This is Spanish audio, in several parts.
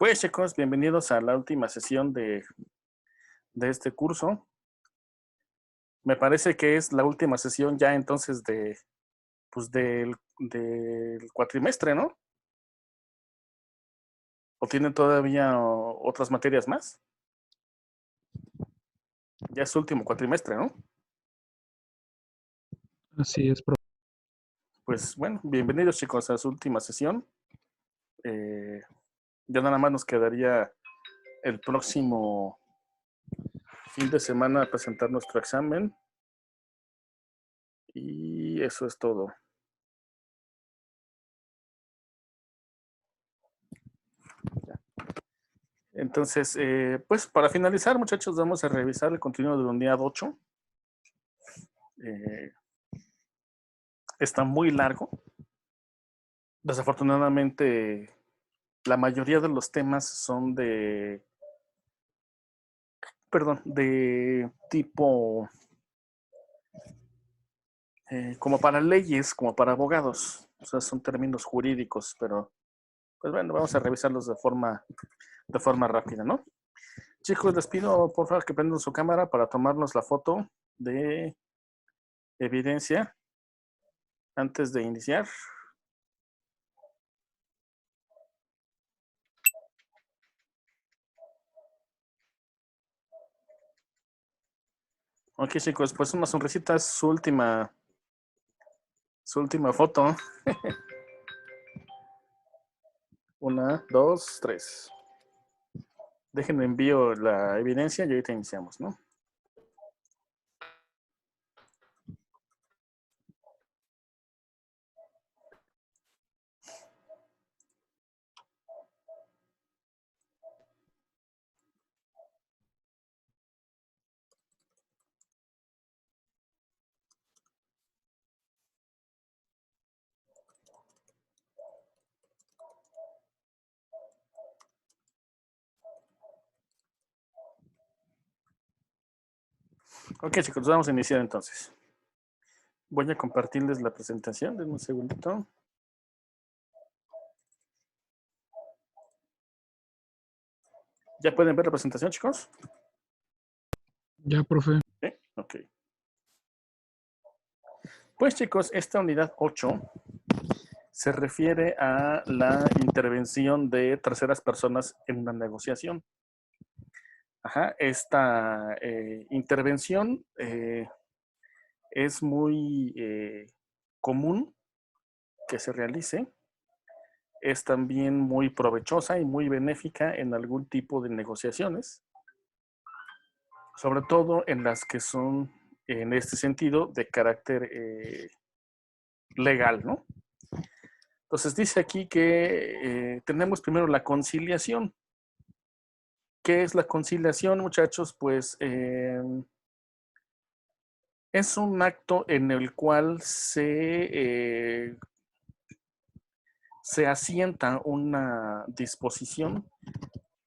Pues chicos, bienvenidos a la última sesión de este curso. Me parece que es la última sesión ya entonces del cuatrimestre, ¿no? ¿O tienen todavía otras materias más? Ya es su último cuatrimestre, ¿no? Así es, profe. Pues bueno, bienvenidos chicos a su última sesión. Ya nada más nos quedaría el próximo fin de semana presentar nuestro examen. Y eso es todo. Entonces, pues para finalizar, muchachos, vamos a revisar el contenido de la unidad 8. Está muy largo. Desafortunadamente, la mayoría de los temas son de tipo, como para leyes, como para abogados. O sea, son términos jurídicos, pero, pues bueno, vamos a revisarlos de forma rápida, ¿no? Chicos, les pido, por favor, que prendan su cámara para tomarnos la foto de evidencia antes de iniciar. Ok, chicos, pues una sonrisita es su última foto. 1, 2, 3. Déjenme envío la evidencia y ahorita iniciamos, ¿no? Ok, chicos, vamos a iniciar entonces. Voy a compartirles la presentación. Denme un segundito. ¿Ya pueden ver la presentación, chicos? Ya, profe. ¿Sí? Ok. Pues, chicos, esta unidad 8 se refiere a la intervención de terceras personas en una negociación. Ajá, esta intervención es muy común que se realice. Es también muy provechosa y muy benéfica en algún tipo de negociaciones, sobre todo en las que son, en este sentido, de carácter legal, ¿no? Entonces dice aquí que tenemos primero la conciliación. ¿Qué es la conciliación, muchachos? Pues es un acto en el cual se asienta una disposición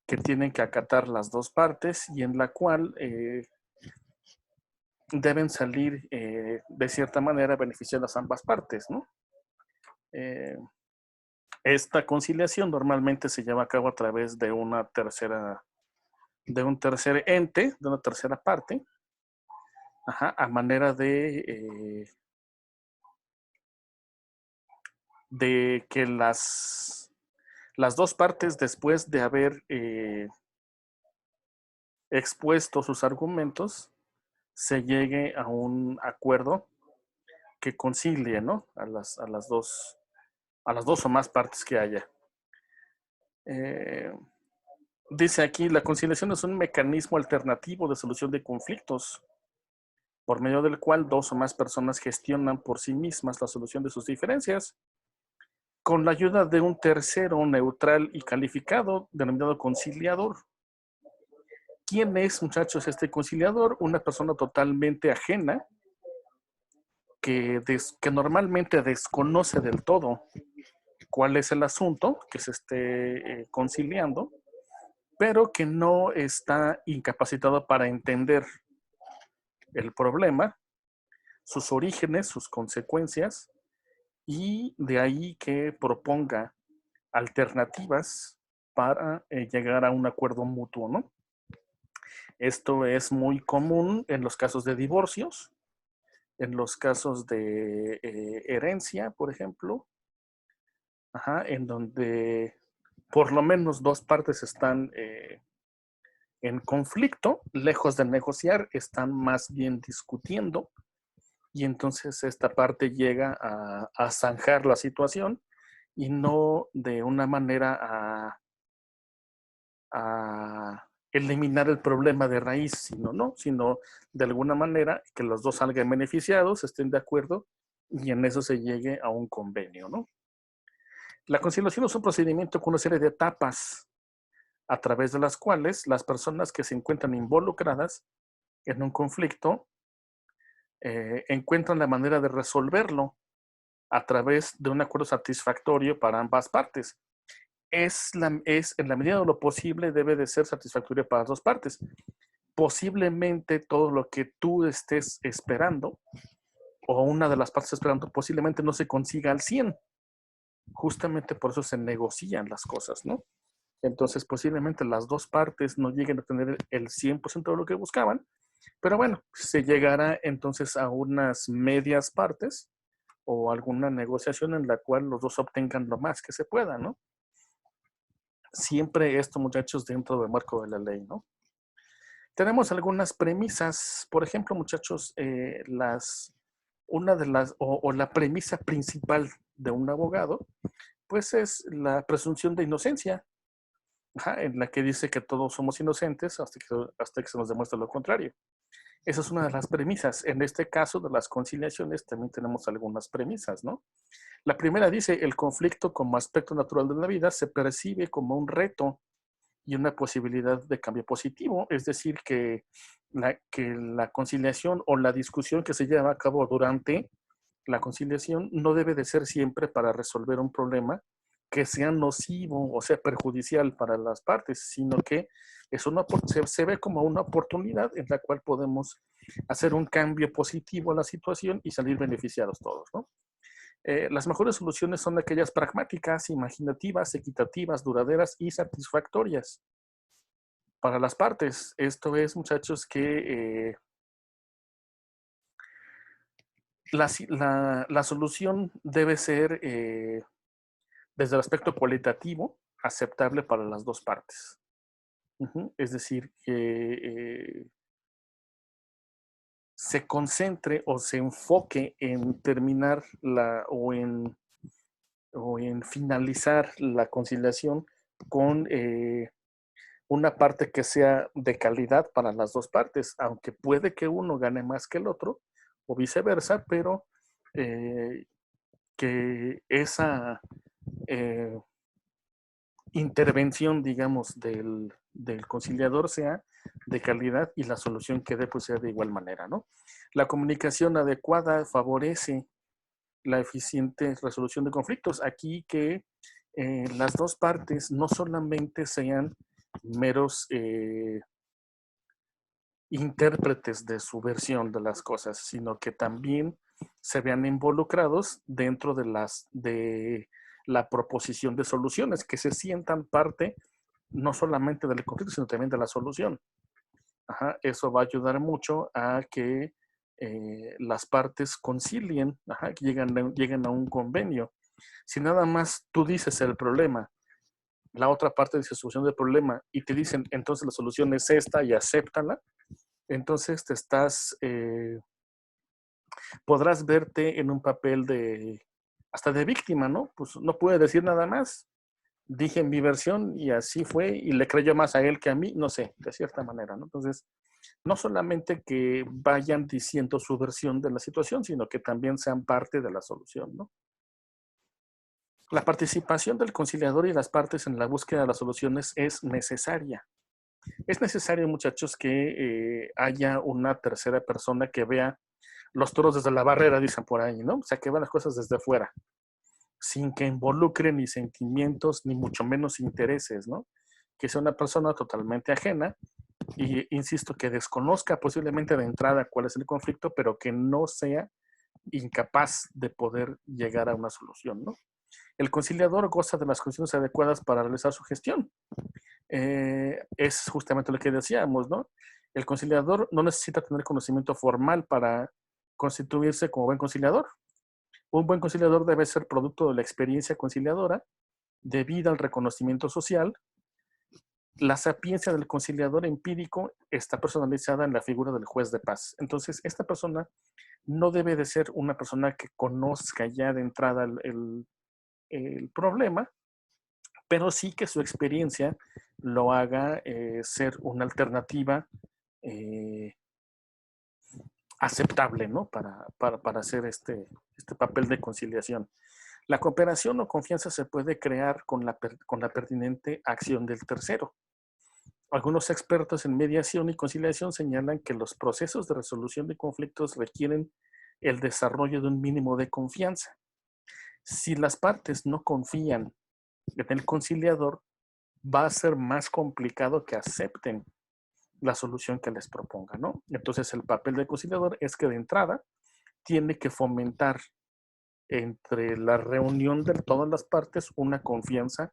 que tienen que acatar las dos partes y en la cual deben salir de cierta manera beneficiadas ambas partes, ¿no? Esta conciliación normalmente se lleva a cabo a través de un tercer ente, de una tercera parte, a manera de que las dos partes, después de haber expuesto sus argumentos, se llegue a un acuerdo que concilie, ¿no? a las dos o más partes que haya. Dice aquí, la conciliación es un mecanismo alternativo de solución de conflictos, por medio del cual dos o más personas gestionan por sí mismas la solución de sus diferencias, con la ayuda de un tercero neutral y calificado, denominado conciliador. ¿Quién es, muchachos, este conciliador? Una persona totalmente ajena, que normalmente desconoce del todo cuál es el asunto que se esté conciliando, pero que no está incapacitado para entender el problema, sus orígenes, sus consecuencias, y de ahí que proponga alternativas para llegar a un acuerdo mutuo, ¿no? Esto es muy común en los casos de divorcios, en los casos de herencia, por ejemplo, en donde por lo menos dos partes están en conflicto, lejos de negociar, están más bien discutiendo, y entonces esta parte llega a zanjar la situación y no de una manera a eliminar el problema de raíz, sino de alguna manera que los dos salgan beneficiados, estén de acuerdo y en eso se llegue a un convenio, ¿no? La conciliación es un procedimiento con una serie de etapas a través de las cuales las personas que se encuentran involucradas en un conflicto encuentran la manera de resolverlo a través de un acuerdo satisfactorio para ambas partes. Es en la medida de lo posible debe de ser satisfactorio para las dos partes. Posiblemente todo lo que tú estés esperando o una de las partes esperando posiblemente no se consiga al 100. Justamente por eso se negocian las cosas, ¿no? Entonces posiblemente las dos partes no lleguen a tener el 100% de lo que buscaban, pero bueno, se llegará entonces a unas medias partes o alguna negociación en la cual los dos obtengan lo más que se pueda, ¿no? Siempre esto, muchachos, dentro del marco de la ley, ¿no? Tenemos algunas premisas, por ejemplo, muchachos, una de las, o la premisa principal de un abogado, pues es la presunción de inocencia, en la que dice que todos somos inocentes hasta que se nos demuestre lo contrario. Esa es una de las premisas. En este caso de las conciliaciones también tenemos algunas premisas, ¿no? La primera dice, el conflicto como aspecto natural de la vida se percibe como un reto y una posibilidad de cambio positivo, es decir, que la conciliación o la discusión que se lleva a cabo durante la conciliación no debe de ser siempre para resolver un problema que sea nocivo o sea perjudicial para las partes, sino que se ve como una oportunidad en la cual podemos hacer un cambio positivo a la situación y salir beneficiados todos, ¿no? Las mejores soluciones son aquellas pragmáticas, imaginativas, equitativas, duraderas y satisfactorias para las partes. Esto es, muchachos, que la solución debe ser, desde el aspecto cualitativo, aceptable para las dos partes. Es decir, que se concentre o se enfoque en terminar o en finalizar la conciliación con una parte que sea de calidad para las dos partes, aunque puede que uno gane más que el otro o viceversa, pero que esa intervención, digamos, del conciliador sea de calidad y la solución que dé pues sea de igual manera, ¿no? La comunicación adecuada favorece la eficiente resolución de conflictos. Aquí que las dos partes no solamente sean meros intérpretes de su versión de las cosas, sino que también se vean involucrados dentro de la proposición de soluciones, que se sientan parte no solamente del conflicto, sino también de la solución. Eso va a ayudar mucho a que las partes concilien, que lleguen a un convenio. Si nada más tú dices el problema, la otra parte dice solución del problema y te dicen entonces la solución es esta y acéptala, entonces podrás verte en un papel hasta de víctima, ¿no? Pues no puede decir nada más. Dije mi versión y así fue y le creyó más a él que a mí, no sé, de cierta manera, ¿no? Entonces, no solamente que vayan diciendo su versión de la situación, sino que también sean parte de la solución, ¿no? La participación del conciliador y las partes en la búsqueda de las soluciones es necesaria. Es necesario, muchachos, que haya una tercera persona que vea los toros desde la barrera, dicen por ahí, ¿no? O sea, que vean las cosas desde fuera, sin que involucre ni sentimientos, ni mucho menos intereses, ¿no? Que sea una persona totalmente ajena y, insisto, que desconozca posiblemente de entrada cuál es el conflicto, pero que no sea incapaz de poder llegar a una solución, ¿no? El conciliador goza de las condiciones adecuadas para realizar su gestión. Es justamente lo que decíamos, ¿no? El conciliador no necesita tener conocimiento formal para constituirse como buen conciliador. Un buen conciliador debe ser producto de la experiencia conciliadora, debida al reconocimiento social. La sapiencia del conciliador empírico está personalizada en la figura del juez de paz. Entonces, esta persona no debe de ser una persona que conozca ya de entrada el problema, pero sí que su experiencia lo haga ser una alternativa aceptable, ¿no? Para hacer este papel de conciliación. La cooperación o confianza se puede crear con la pertinente acción del tercero. Algunos expertos en mediación y conciliación señalan que los procesos de resolución de conflictos requieren el desarrollo de un mínimo de confianza. Si las partes no confían en el conciliador, va a ser más complicado que acepten la solución que les proponga, ¿no? Entonces, el papel del conciliador es que de entrada tiene que fomentar entre la reunión de todas las partes una confianza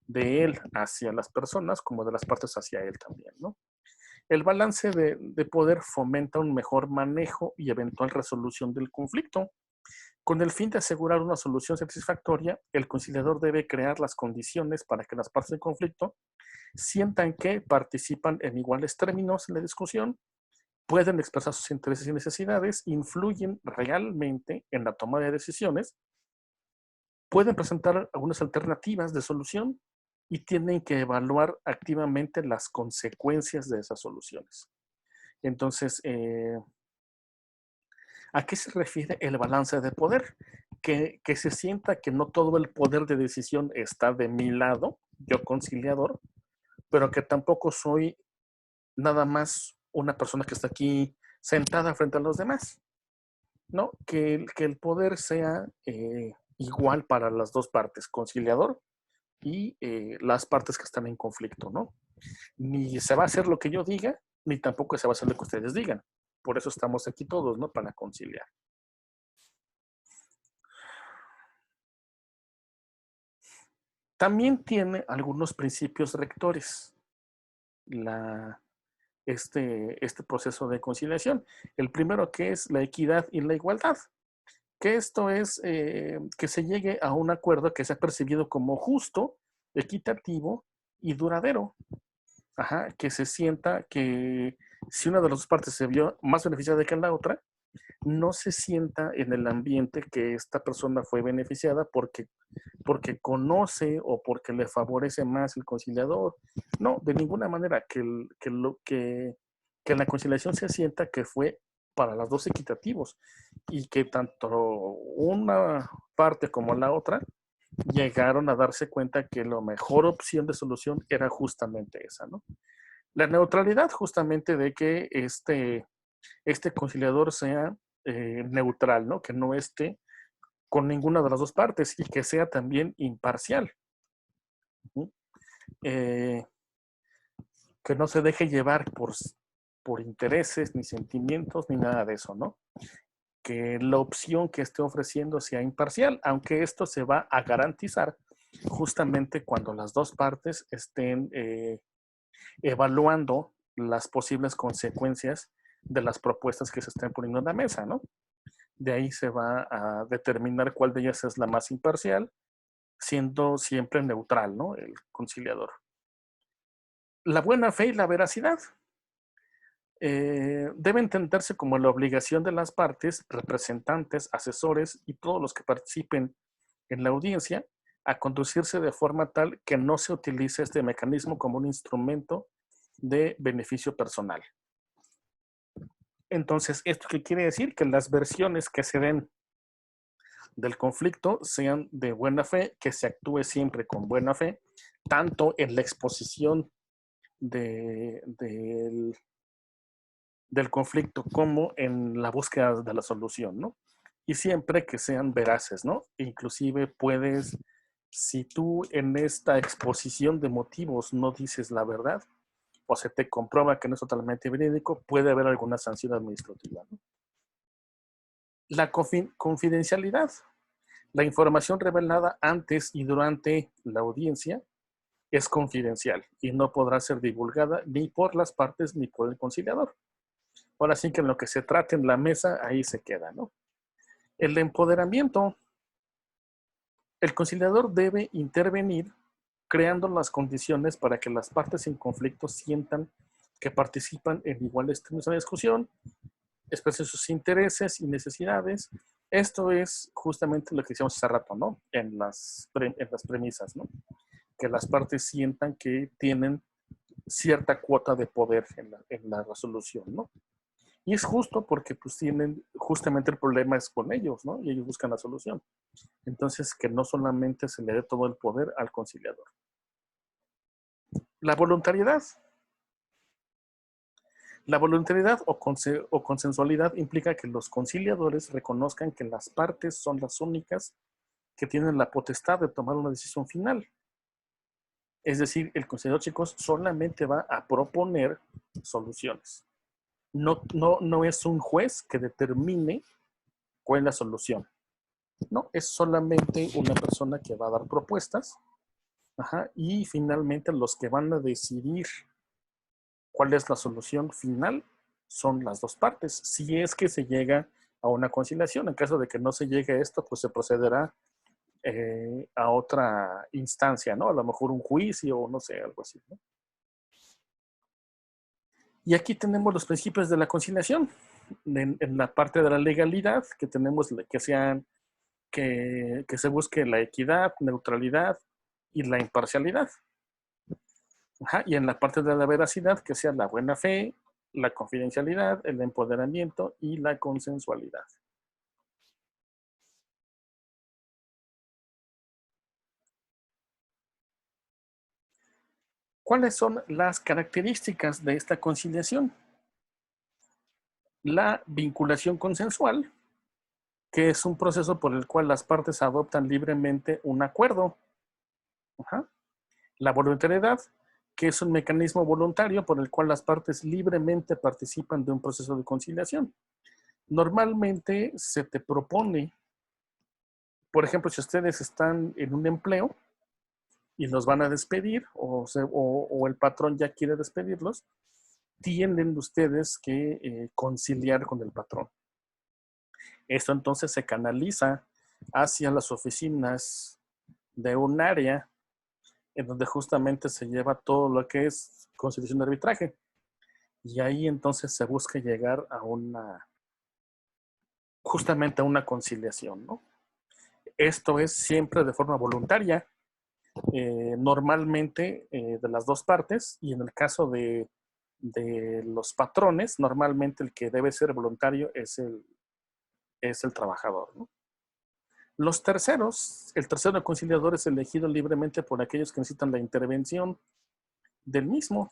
de él hacia las personas como de las partes hacia él también, ¿no? El balance de poder fomenta un mejor manejo y eventual resolución del conflicto. Con el fin de asegurar una solución satisfactoria, el conciliador debe crear las condiciones para que las partes del conflicto sientan que participan en iguales términos en la discusión, pueden expresar sus intereses y necesidades, influyen realmente en la toma de decisiones, pueden presentar algunas alternativas de solución y tienen que evaluar activamente las consecuencias de esas soluciones. Entonces, ¿a qué se refiere el balance de poder? Que se sienta que no todo el poder de decisión está de mi lado, yo conciliador, pero que tampoco soy nada más una persona que está aquí sentada frente a los demás, ¿no? Que el poder sea igual para las dos partes, conciliador y las partes que están en conflicto, ¿no? Ni se va a hacer lo que yo diga, ni tampoco se va a hacer lo que ustedes digan. Por eso estamos aquí todos, ¿no? Para conciliar. También tiene algunos principios rectores este proceso de conciliación. El primero que es la equidad y la igualdad, que esto es que se llegue a un acuerdo que sea percibido como justo, equitativo y duradero. Ajá, que se sienta que si una de las dos partes se vio más beneficiada que la otra, no se sienta en el ambiente que esta persona fue beneficiada porque conoce o porque le favorece más el conciliador. No, de ninguna manera, que la conciliación se sienta que fue para las dos equitativos y que tanto una parte como la otra llegaron a darse cuenta que la mejor opción de solución era justamente esa, ¿no? La neutralidad justamente de que este conciliador sea neutral, ¿no? Que no esté con ninguna de las dos partes y que sea también imparcial. Que no se deje llevar por intereses, ni sentimientos, ni nada de eso, ¿no? Que la opción que esté ofreciendo sea imparcial, aunque esto se va a garantizar justamente cuando las dos partes estén evaluando las posibles consecuencias de las propuestas que se estén poniendo en la mesa, ¿no? De ahí se va a determinar cuál de ellas es la más imparcial, siendo siempre neutral, ¿no? El conciliador. La buena fe y la veracidad. Debe entenderse como la obligación de las partes, representantes, asesores y todos los que participen en la audiencia a conducirse de forma tal que no se utilice este mecanismo como un instrumento de beneficio personal. Entonces, ¿esto qué quiere decir? Que las versiones que se den del conflicto sean de buena fe, que se actúe siempre con buena fe, tanto en la exposición del conflicto como en la búsqueda de la solución, ¿no? Y siempre que sean veraces, ¿no? Inclusive puedes, si tú en esta exposición de motivos no dices la verdad, o se te comprueba que no es totalmente verídico, puede haber alguna sanción administrativa, ¿no? La confidencialidad. La información revelada antes y durante la audiencia es confidencial y no podrá ser divulgada ni por las partes ni por el conciliador. Ahora sí que en lo que se trate en la mesa, ahí se queda, ¿no? El empoderamiento. El conciliador debe intervenir creando las condiciones para que las partes en conflicto sientan que participan en iguales términos de la discusión, expresen sus intereses y necesidades. Esto es justamente lo que decíamos hace rato, ¿no? En las premisas, ¿no? Que las partes sientan que tienen cierta cuota de poder en la resolución, ¿no? Y es justo porque pues tienen, justamente el problema es con ellos, ¿no? Y ellos buscan la solución. Entonces, que no solamente se le dé todo el poder al conciliador. La voluntariedad. La voluntariedad o consensualidad implica que los conciliadores reconozcan que las partes son las únicas que tienen la potestad de tomar una decisión final. Es decir, el conciliador, chicos, solamente va a proponer soluciones. No es un juez que determine cuál es la solución. No, es solamente una persona que va a dar propuestas. Ajá, y finalmente los que van a decidir cuál es la solución final son las dos partes. Si es que se llega a una conciliación, en caso de que no se llegue a esto, pues se procederá a otra instancia, ¿no? A lo mejor un juicio o no sé, algo así, ¿no? Y aquí tenemos los principios de la conciliación. En la parte de la legalidad, que tenemos que sean, que se busque la equidad, neutralidad y la imparcialidad. Ajá, y en la parte de la veracidad, que sea la buena fe, la confidencialidad, el empoderamiento y la consensualidad. ¿Cuáles son las características de esta conciliación? La vinculación consensual, que es un proceso por el cual las partes adoptan libremente un acuerdo. Ajá. La voluntariedad, que es un mecanismo voluntario por el cual las partes libremente participan de un proceso de conciliación. Normalmente se te propone, por ejemplo, si ustedes están en un empleo y los van a despedir o el patrón ya quiere despedirlos, tienen ustedes que conciliar con el patrón. Esto entonces se canaliza hacia las oficinas de un área en donde justamente se lleva todo lo que es conciliación de arbitraje. Y ahí entonces se busca llegar a justamente a una conciliación, ¿no? Esto es siempre de forma voluntaria, normalmente de las dos partes, y en el caso de los patrones, normalmente el que debe ser voluntario es el trabajador, ¿no? Los terceros, el tercero conciliador es elegido libremente por aquellos que necesitan la intervención del mismo.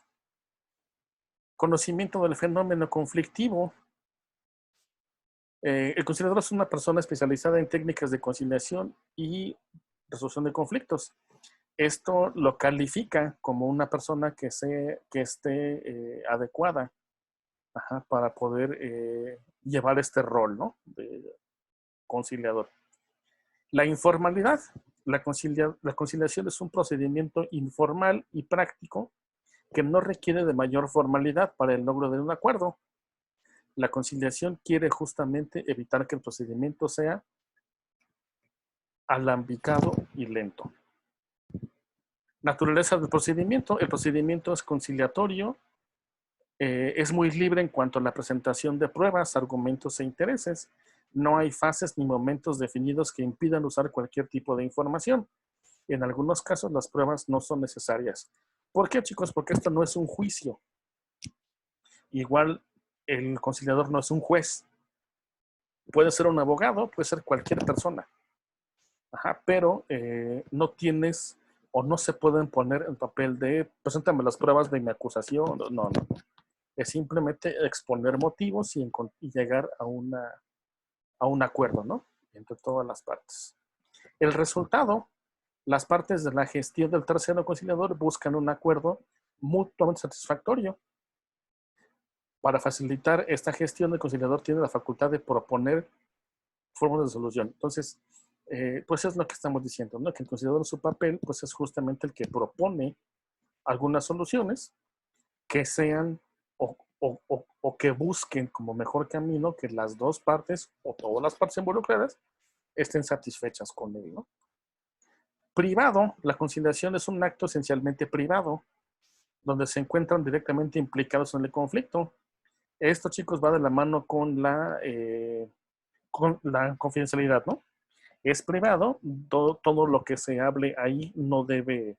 Conocimiento del fenómeno conflictivo. El conciliador es una persona especializada en técnicas de conciliación y resolución de conflictos. Esto lo califica como una persona que esté adecuada, ajá, para poder llevar este rol, ¿no? De conciliador. La informalidad. La conciliación es un procedimiento informal y práctico que no requiere de mayor formalidad para el logro de un acuerdo. La conciliación quiere justamente evitar que el procedimiento sea alambicado y lento. Naturaleza del procedimiento. El procedimiento es conciliatorio, es muy libre en cuanto a la presentación de pruebas, argumentos e intereses. No hay fases ni momentos definidos que impidan usar cualquier tipo de información. En algunos casos las pruebas no son necesarias. ¿Por qué, chicos? Porque esto no es un juicio. Igual el conciliador no es un juez. Puede ser un abogado, puede ser cualquier persona. Ajá, pero no tienes o no se pueden poner en papel de preséntame las pruebas de mi acusación. No, no. Es simplemente exponer motivos y llegar a un acuerdo, ¿no? Entre todas las partes. El resultado, las partes de la gestión del tercero conciliador buscan un acuerdo mutuamente satisfactorio. Para facilitar esta gestión, el conciliador tiene la facultad de proponer fórmulas de solución. Entonces, pues es lo que estamos diciendo, ¿no? Que el conciliador en su papel, pues es justamente el que propone algunas soluciones que sean o que busquen como mejor camino que las dos partes o todas las partes involucradas estén satisfechas con él, ¿no? Privado, la conciliación es un acto esencialmente privado, donde se encuentran directamente implicados en el conflicto. Esto, chicos, va de la mano con la confidencialidad, ¿no? Es privado, todo lo que se hable ahí no debe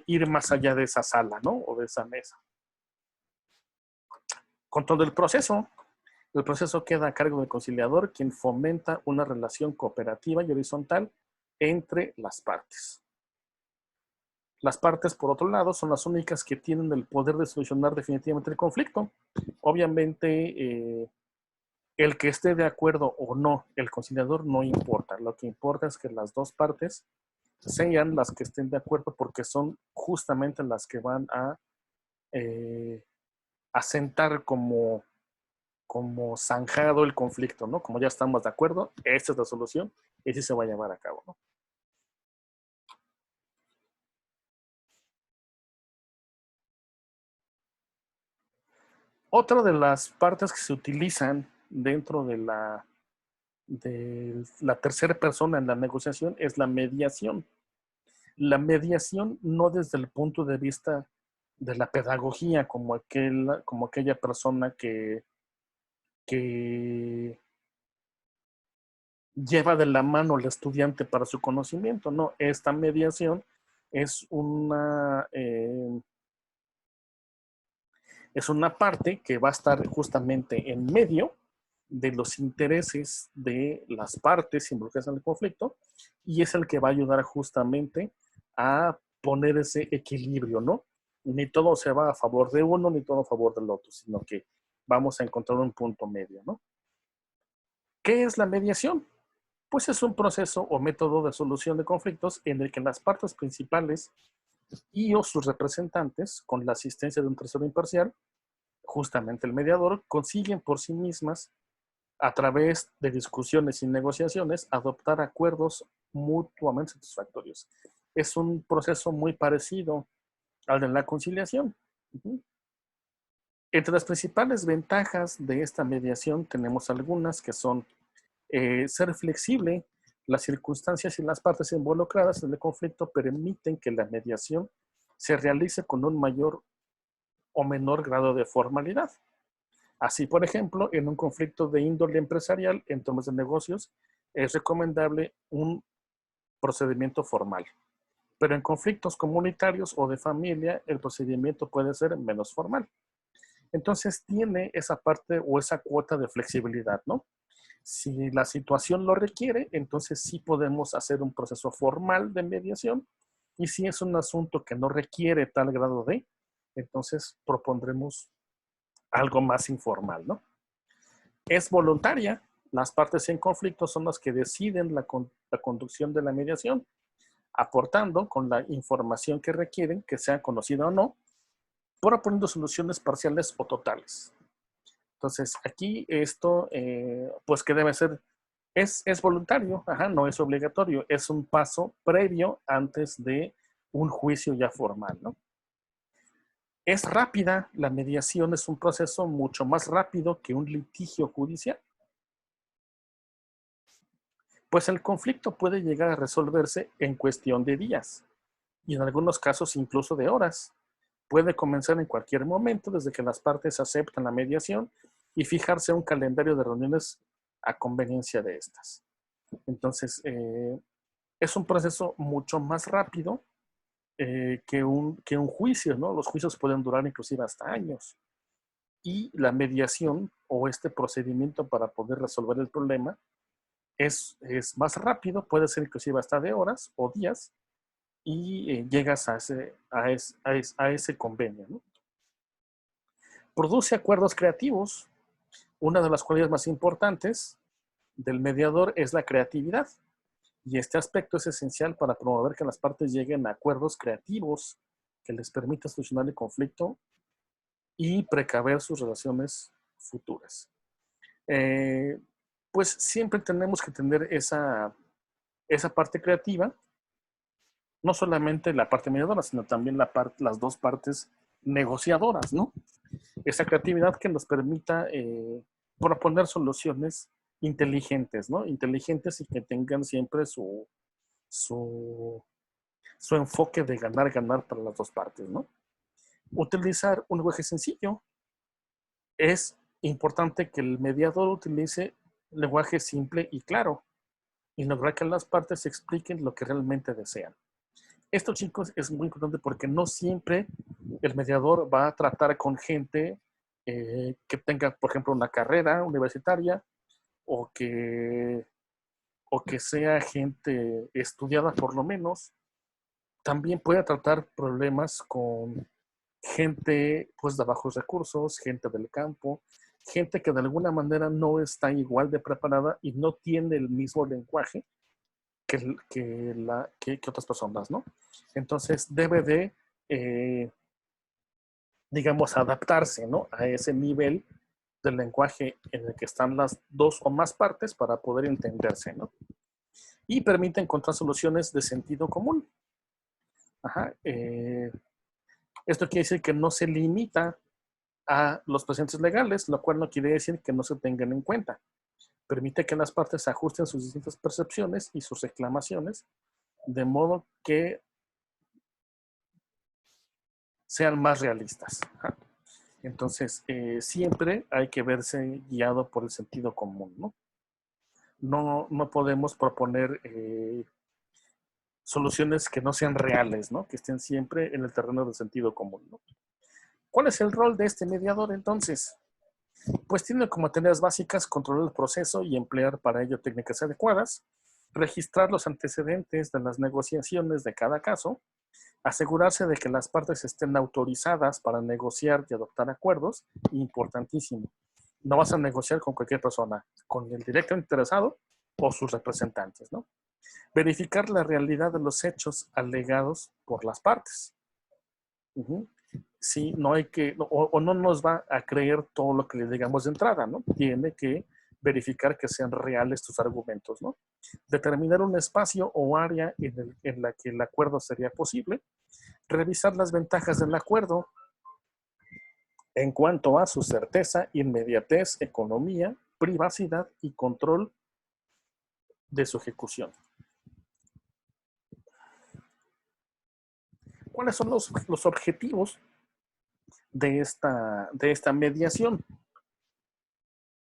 ir más allá de esa sala, ¿no? O de esa mesa. Control del proceso. El proceso queda a cargo del conciliador, quien fomenta una relación cooperativa y horizontal entre las partes. Las partes, por otro lado, son las únicas que tienen el poder de solucionar definitivamente el conflicto. Obviamente, el que esté de acuerdo o no, el conciliador no importa. Lo que importa es que las dos partes sean las que estén de acuerdo porque son justamente las que van a asentar como zanjado el conflicto, ¿no? Como ya estamos de acuerdo, esta es la solución y así se va a llevar a cabo, ¿no? Otra de las partes que se utilizan dentro de la tercera persona en la negociación es la mediación. La mediación no desde el punto de vista de la pedagogía, como aquella persona que lleva de la mano al estudiante para su conocimiento. No, esta mediación es es una parte que va a estar justamente en medio de los intereses de las partes involucradas en el conflicto y es el que va a ayudar justamente a poner ese equilibrio, ¿no? Ni todo se va a favor de uno, ni todo a favor del otro, sino que vamos a encontrar un punto medio, ¿no? ¿Qué es la mediación? Pues es un proceso o método de solución de conflictos en el que las partes principales y o sus representantes, con la asistencia de un tercero imparcial, justamente el mediador, consiguen por sí mismas, a través de discusiones y negociaciones, adoptar acuerdos mutuamente satisfactorios. Es un proceso muy parecido al de la conciliación. Entre las principales ventajas de esta mediación tenemos algunas que son ser flexible. Las circunstancias y las partes involucradas en el conflicto permiten que la mediación se realice con un mayor o menor grado de formalidad. Así, por ejemplo, en un conflicto de índole empresarial en temas de negocios, es recomendable un procedimiento formal. Pero en conflictos comunitarios o de familia, el procedimiento puede ser menos formal. Entonces tiene esa parte o esa cuota de flexibilidad, ¿no? Si la situación lo requiere, entonces sí podemos hacer un proceso formal de mediación. Y si es un asunto que no requiere tal grado de, entonces propondremos algo más informal, ¿no? Es voluntaria. Las partes en conflicto son las que deciden la conducción de la mediación, aportando con la información que requieren, que sea conocida o no, proponiendo soluciones parciales o totales. Entonces, aquí esto, pues que debe ser, es voluntario, ajá, no es obligatorio, es un paso previo antes de un juicio ya formal, ¿no? Es rápida, la mediación es un proceso mucho más rápido que un litigio judicial. Pues el conflicto puede llegar a resolverse en cuestión de días y en algunos casos incluso de horas. Puede comenzar en cualquier momento desde que las partes aceptan la mediación y fijarse un calendario de reuniones a conveniencia de estas. Entonces, es un proceso mucho más rápido que un juicio, ¿no? Los juicios pueden durar inclusive hasta años. Y la mediación o este procedimiento para poder resolver el problema es más rápido, puede ser inclusive hasta de horas o días, y llegas a ese convenio, ¿no? Produce acuerdos creativos. Una de las cualidades más importantes del mediador es la creatividad. Y este aspecto es esencial para promover que las partes lleguen a acuerdos creativos que les permita solucionar el conflicto y precaver sus relaciones futuras. pues siempre tenemos que tener esa parte creativa, no solamente la parte mediadora, sino también las dos partes negociadoras, ¿no? Esa creatividad que nos permita proponer soluciones inteligentes, ¿no? Inteligentes y que tengan siempre su enfoque de ganar, ganar para las dos partes, ¿no? Utilizar un lenguaje sencillo. Es importante que el mediador utilice lenguaje simple y claro y lograr que las partes expliquen lo que realmente desean. Esto, chicos, es muy importante porque no siempre el mediador va a tratar con gente que tenga, por ejemplo, una carrera universitaria o que sea gente estudiada por lo menos. También puede tratar problemas con gente pues de bajos recursos, gente del campo, gente que de alguna manera no está igual de preparada y no tiene el mismo lenguaje que otras personas, ¿no? Entonces debe de, digamos, adaptarse, ¿no? A ese nivel del lenguaje en el que están las dos o más partes para poder entenderse, ¿no? Y permite encontrar soluciones de sentido común. Ajá, esto quiere decir que no se limita a los presentes legales, lo cual no quiere decir que no se tengan en cuenta. Permite que las partes ajusten sus distintas percepciones y sus reclamaciones de modo que sean más realistas. Entonces, siempre hay que verse guiado por el sentido común, ¿no? No podemos proponer soluciones que no sean reales, ¿no? Que estén siempre en el terreno del sentido común, ¿no? ¿Cuál es el rol de este mediador entonces? Pues tiene como tareas básicas controlar el proceso y emplear para ello técnicas adecuadas, registrar los antecedentes de las negociaciones de cada caso, asegurarse de que las partes estén autorizadas para negociar y adoptar acuerdos, importantísimo. No vas a negociar con cualquier persona, con el directo interesado o sus representantes, ¿no? Verificar la realidad de los hechos alegados por las partes. Sí, no hay que, o no nos va a creer todo lo que le digamos de entrada, ¿no? Tiene que verificar que sean reales tus argumentos, ¿no? Determinar un espacio o área en la que el acuerdo sería posible. Revisar las ventajas del acuerdo en cuanto a su certeza, inmediatez, economía, privacidad y control de su ejecución. ¿Cuáles son los objetivos de esta mediación?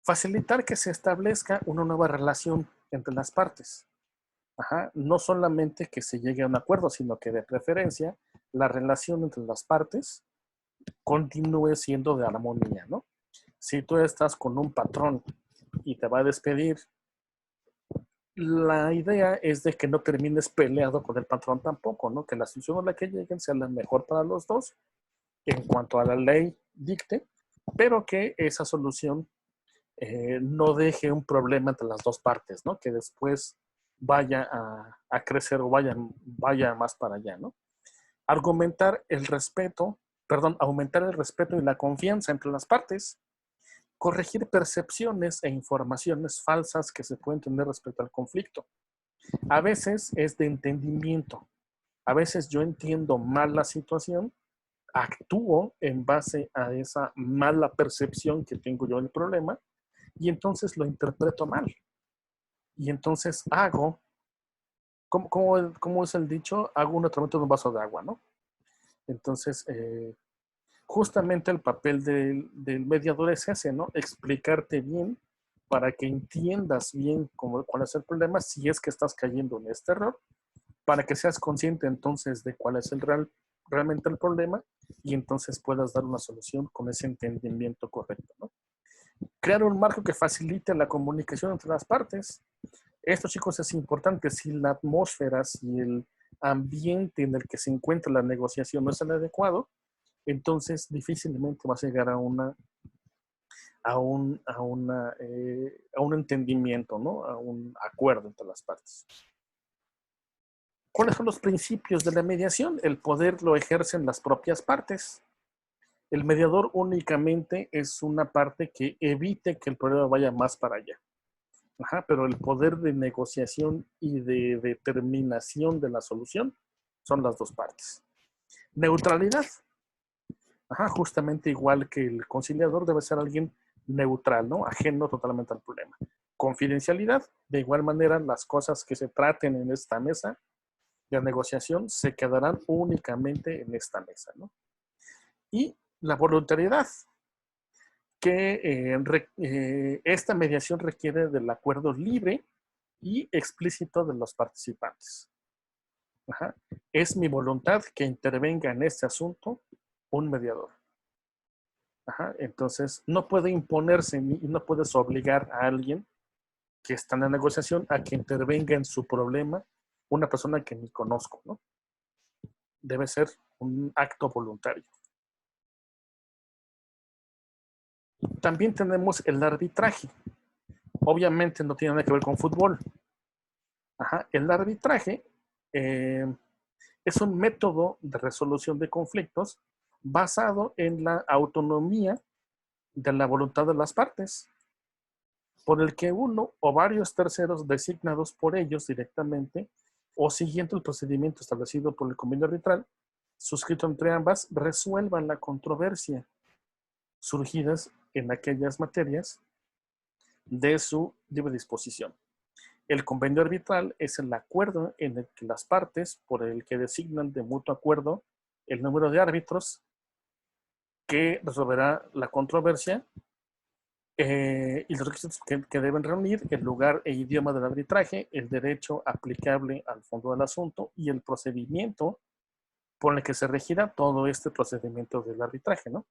Facilitar que se establezca una nueva relación entre las partes. No solamente que se llegue a un acuerdo, sino que de preferencia la relación entre las partes continúe siendo de armonía, ¿no? Si tú estás con un patrón y te va a despedir, la idea es de que no termines peleado con el patrón tampoco, ¿no? Que la solución a la que lleguen sea la mejor para los dos en cuanto a la ley dicte, pero que esa solución no deje un problema entre las dos partes, ¿no? Que después vaya a crecer o vaya más para allá, ¿no? Aumentar el respeto y la confianza entre las partes, corregir percepciones e informaciones falsas que se pueden tener respecto al conflicto. A veces es de entendimiento. A veces yo entiendo mal la situación, actúo en base a esa mala percepción que tengo yo del problema y entonces lo interpreto mal. Y entonces hago, ¿cómo es el dicho? Hago una tormenta en un vaso de agua, ¿no? Entonces, justamente el papel del mediador es ese, ¿no? Explicarte bien para que entiendas bien cuál es el problema, si es que estás cayendo en este error, para que seas consciente entonces de cuál es realmente el problema y entonces puedas dar una solución con ese entendimiento correcto, ¿no? Crear un marco que facilite la comunicación entre las partes. Esto, chicos, es importante. Si la atmósfera, si el ambiente en el que se encuentra la negociación no es el adecuado, entonces difícilmente vas a llegar a un entendimiento, ¿no? A un acuerdo entre las partes. ¿Cuáles son los principios de la mediación? El poder lo ejercen las propias partes. El mediador únicamente es una parte que evite que el problema vaya más para allá. Ajá, pero el poder de negociación y de determinación de la solución son las dos partes. Neutralidad. Ajá, justamente igual que el conciliador debe ser alguien neutral, ¿no? Ajeno totalmente al problema. Confidencialidad, de igual manera, las cosas que se traten en esta mesa de negociación se quedarán únicamente en esta mesa, ¿no? Y la voluntariedad, que esta mediación requiere del acuerdo libre y explícito de los participantes. Ajá. Es mi voluntad que intervenga en este asunto un mediador. Ajá. Entonces, no puede imponerse y no puedes obligar a alguien que está en la negociación a que intervenga en su problema una persona que ni conozco, ¿no? Debe ser un acto voluntario. También tenemos el arbitraje. Obviamente no tiene nada que ver con fútbol. Ajá. El arbitraje es un método de resolución de conflictos basado en la autonomía de la voluntad de las partes, por el que uno o varios terceros designados por ellos directamente o siguiendo el procedimiento establecido por el convenio arbitral, suscrito entre ambas, resuelvan la controversia surgidas en aquellas materias de su libre disposición. El convenio arbitral es el acuerdo en el que las partes, por el que designan de mutuo acuerdo el número de árbitros que resolverá la controversia y los requisitos que deben reunir, el lugar e idioma del arbitraje, el derecho aplicable al fondo del asunto y el procedimiento por el que se regirá todo este procedimiento del arbitraje, ¿no?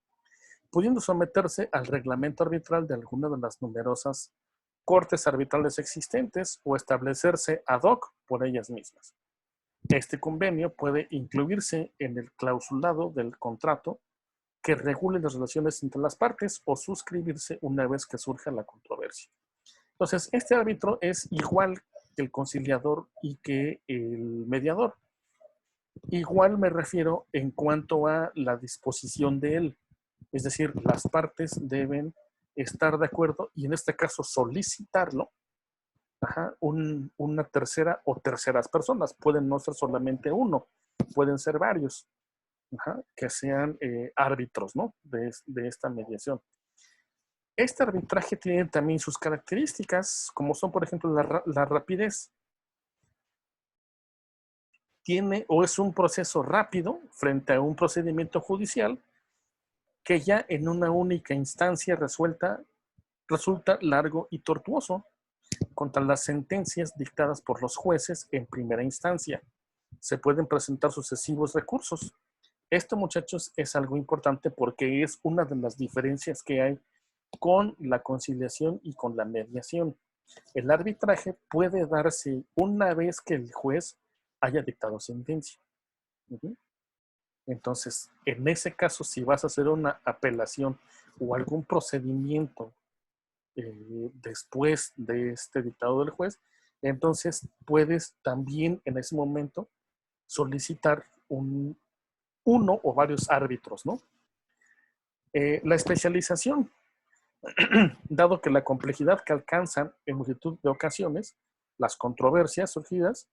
Pudiendo someterse al reglamento arbitral de alguna de las numerosas cortes arbitrales existentes o establecerse ad hoc por ellas mismas. Este convenio puede incluirse en el clausulado del contrato que regule las relaciones entre las partes o suscribirse una vez que surja la controversia. Entonces, este árbitro es igual que el conciliador y que el mediador. Igual me refiero en cuanto a la disposición de él. Es decir, las partes deben estar de acuerdo y en este caso solicitarlo una tercera o terceras personas. Pueden no ser solamente uno, pueden ser varios, que sean árbitros, ¿no? de esta mediación. Este arbitraje tiene también sus características, como son, por ejemplo, la rapidez. Tiene o es un proceso rápido frente a un procedimiento judicial que ya en una única instancia resulta largo y tortuoso contra las sentencias dictadas por los jueces en primera instancia. Se pueden presentar sucesivos recursos. Esto, muchachos, es algo importante porque es una de las diferencias que hay con la conciliación y con la mediación. El arbitraje puede darse una vez que el juez haya dictado sentencia. Entonces, en ese caso, si vas a hacer una apelación o algún procedimiento después de este dictado del juez, entonces puedes también en ese momento solicitar uno o varios árbitros, ¿no? La especialización, dado que la complejidad que alcanzan en multitud de ocasiones, las controversias surgidas,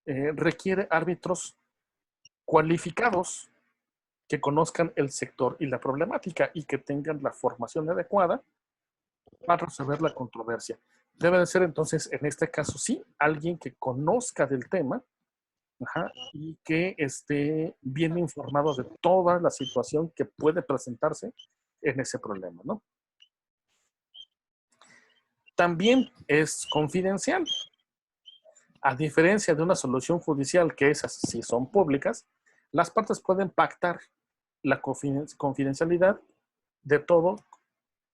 requiere árbitros cualificados que conozcan el sector y la problemática y que tengan la formación adecuada para resolver la controversia. Debe de ser entonces, en este caso sí, alguien que conozca del tema y que esté bien informado de toda la situación que puede presentarse en ese problema, ¿no? También es confidencial. A diferencia de una solución judicial, que esas sí son públicas, las partes pueden pactar la confidencialidad de todo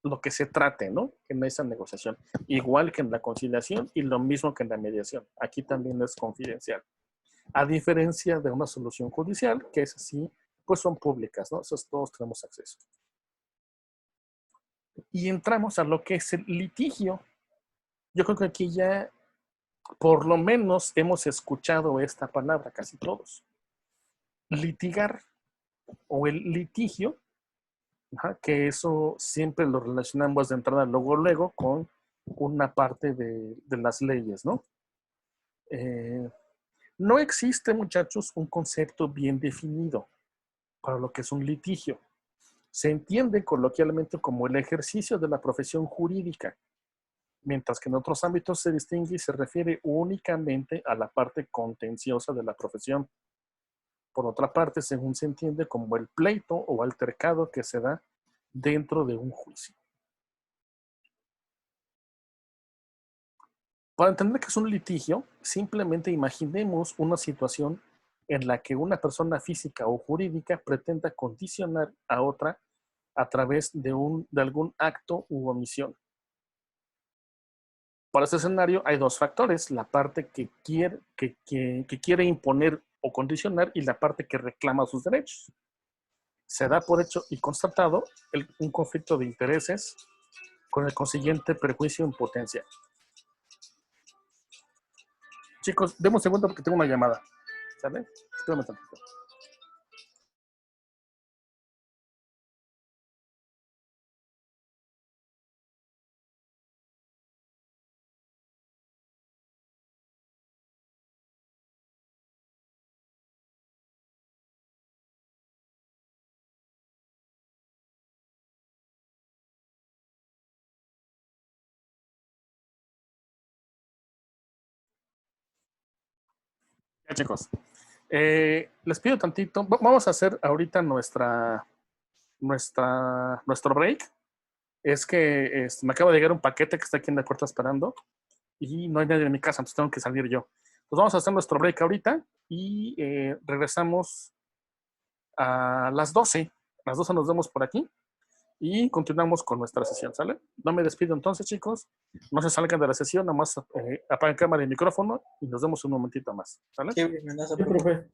lo que se trate, ¿no? En esa negociación. Igual que en la conciliación y lo mismo que en la mediación. Aquí también es confidencial. A diferencia de una solución judicial, que es así, pues son públicas, ¿no? Esos todos tenemos acceso. Y entramos a lo que es el litigio. Yo creo que aquí ya, por lo menos, hemos escuchado esta palabra casi todos. Litigar o el litigio, que eso siempre lo relacionamos de entrada luego con una parte de las leyes, ¿no? No existe, muchachos, un concepto bien definido para lo que es un litigio. Se entiende coloquialmente como el ejercicio de la profesión jurídica, mientras que en otros ámbitos se distingue y se refiere únicamente a la parte contenciosa de la profesión. Por otra parte, según se entiende como el pleito o altercado que se da dentro de un juicio. Para entender que es un litigio, simplemente imaginemos una situación en la que una persona física o jurídica pretenda condicionar a otra a través de algún acto u omisión. Para este escenario hay dos factores, la parte que quiere imponer o condicionar y la parte que reclama sus derechos. Se da por hecho y constatado un conflicto de intereses con el consiguiente perjuicio en potencia. Chicos, demos un segundo porque tengo una llamada. ¿Sale? Espérame tantito. Ya, chicos. Les pido tantito. Vamos a hacer ahorita nuestro break. Es que me acaba de llegar un paquete que está aquí en la puerta esperando y no hay nadie en mi casa, entonces tengo que salir yo. Entonces vamos a hacer nuestro break ahorita y regresamos a las 12. A las 12 nos vemos por aquí y continuamos con nuestra sesión, ¿sale? No me despido entonces, chicos. No se salgan de la sesión, nomás apaguen cámara y micrófono y nos vemos un momentito más, ¿sale? Sí, profe.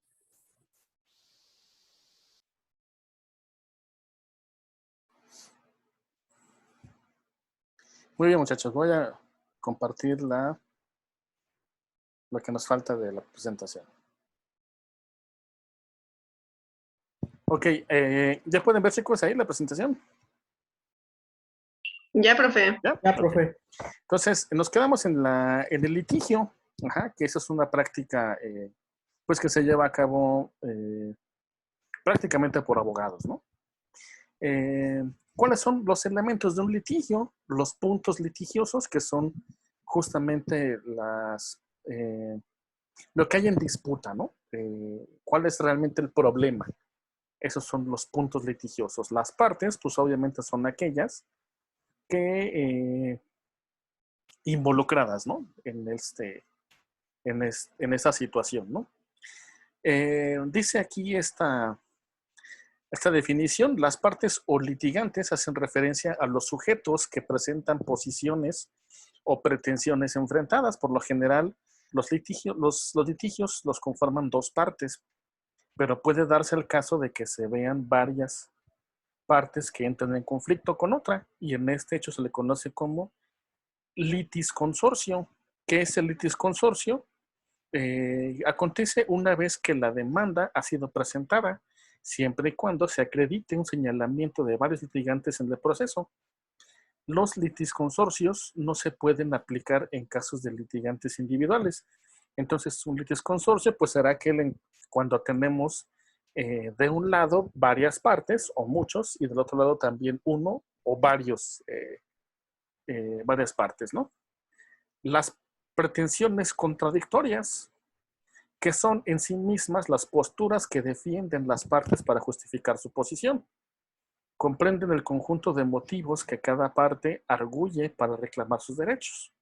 Muy bien, muchachos. Voy a compartir lo que nos falta de la presentación. Ok, ¿ya pueden ver, chicos, ahí la presentación? Ya, profe. Ya, profe. Entonces, nos quedamos en el litigio, que esa es una práctica pues que se lleva a cabo prácticamente por abogados, ¿no? ¿Cuáles son los elementos de un litigio? Los puntos litigiosos, que son justamente lo que hay en disputa, ¿no? ¿Cuál es realmente el problema? Esos son los puntos litigiosos. Las partes, pues obviamente son aquellas que involucradas, ¿no? En esa situación, ¿no? Dice aquí esta definición: las partes o litigantes hacen referencia a los sujetos que presentan posiciones o pretensiones enfrentadas. Por lo general, los litigios los conforman dos partes, pero puede darse el caso de que se vean varias partes que entran en conflicto con otra, y en este hecho se le conoce como litisconsorcio. ¿Qué es el litisconsorcio? Acontece una vez que la demanda ha sido presentada, siempre y cuando se acredite un señalamiento de varios litigantes en el proceso. Los litisconsorcios no se pueden aplicar en casos de litigantes individuales. Entonces, un litisconsorcio pues será aquel cuando tenemos de un lado varias partes o muchos y del otro lado también uno o varias partes, ¿no? Las pretensiones contradictorias, que son en sí mismas las posturas que defienden las partes para justificar su posición. Comprenden el conjunto de motivos que cada parte arguye para reclamar sus derechos.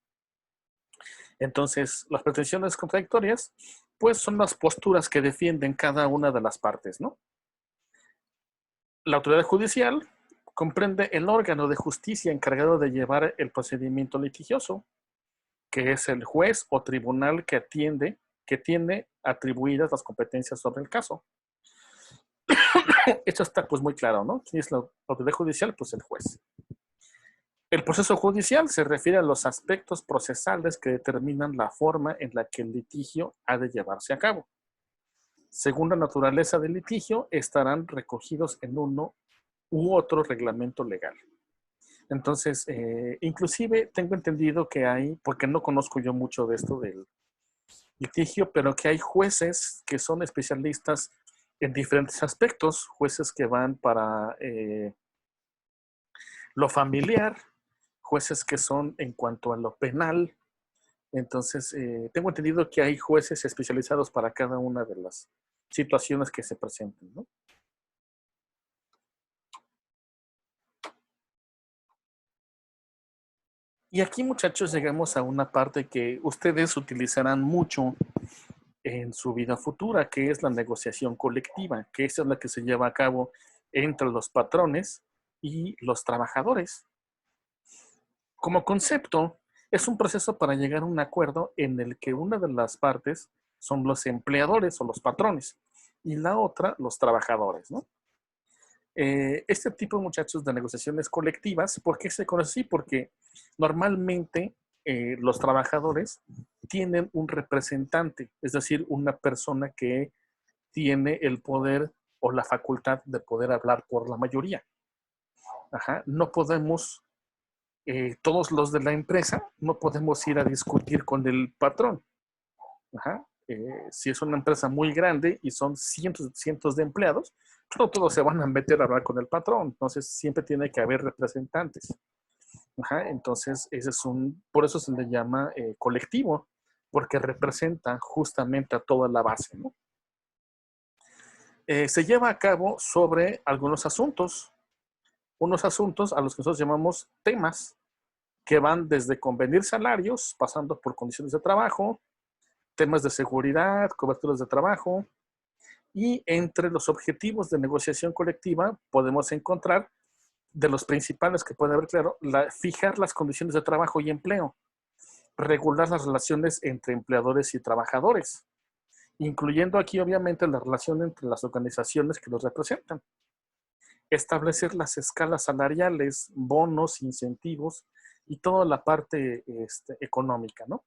Entonces, las pretensiones contradictorias, pues son las posturas que defienden cada una de las partes, ¿no? La autoridad judicial comprende el órgano de justicia encargado de llevar el procedimiento litigioso, que es el juez o tribunal que tiene atribuidas las competencias sobre el caso. Esto está pues muy claro, ¿no? ¿Quién es la autoridad judicial? Pues el juez. El proceso judicial se refiere a los aspectos procesales que determinan la forma en la que el litigio ha de llevarse a cabo. Según la naturaleza del litigio, estarán recogidos en uno u otro reglamento legal. Entonces, inclusive tengo entendido que hay, porque no conozco yo mucho de esto del litigio, pero que hay jueces que son especialistas en diferentes aspectos, jueces que van para lo familiar, jueces que son en cuanto a lo penal. Entonces, tengo entendido que hay jueces especializados para cada una de las situaciones que se presenten, ¿no? Y aquí, muchachos, llegamos a una parte que ustedes utilizarán mucho en su vida futura, que es la negociación colectiva, que esa es la que se lleva a cabo entre los patrones y los trabajadores. Como concepto, es un proceso para llegar a un acuerdo en el que una de las partes son los empleadores o los patrones y la otra los trabajadores, ¿no? Este tipo, muchachos, de negociaciones colectivas, ¿por qué se conoce así? Porque normalmente los trabajadores tienen un representante, es decir, una persona que tiene el poder o la facultad de poder hablar por la mayoría. Ajá. No podemos, todos los de la empresa, no podemos ir a discutir con el patrón. Ajá. Si es una empresa muy grande y son cientos de empleados, no todos se van a meter a hablar con el patrón. Entonces, siempre tiene que haber representantes. Ajá. Entonces, por eso se le llama colectivo, porque representa justamente a toda la base, ¿no? Se lleva a cabo sobre algunos asuntos, unos asuntos a los que nosotros llamamos temas, que van desde convenir salarios, pasando por condiciones de trabajo, temas de seguridad, coberturas de trabajo, y entre los objetivos de negociación colectiva podemos encontrar, de los principales que puede haber, claro, fijar las condiciones de trabajo y empleo, regular las relaciones entre empleadores y trabajadores, incluyendo aquí obviamente la relación entre las organizaciones que los representan, establecer las escalas salariales, bonos, incentivos y toda la parte económica, ¿no?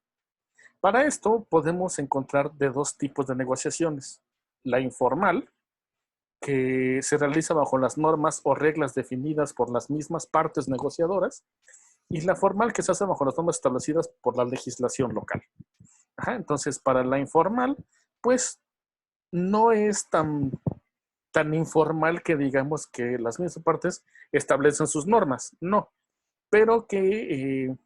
Para esto podemos encontrar de dos tipos de negociaciones. La informal, que se realiza bajo las normas o reglas definidas por las mismas partes negociadoras, y la formal, que se hace bajo las normas establecidas por la legislación local. Ajá, entonces, para la informal, pues no es tan informal que digamos que las mismas partes establecen sus normas, no, pero que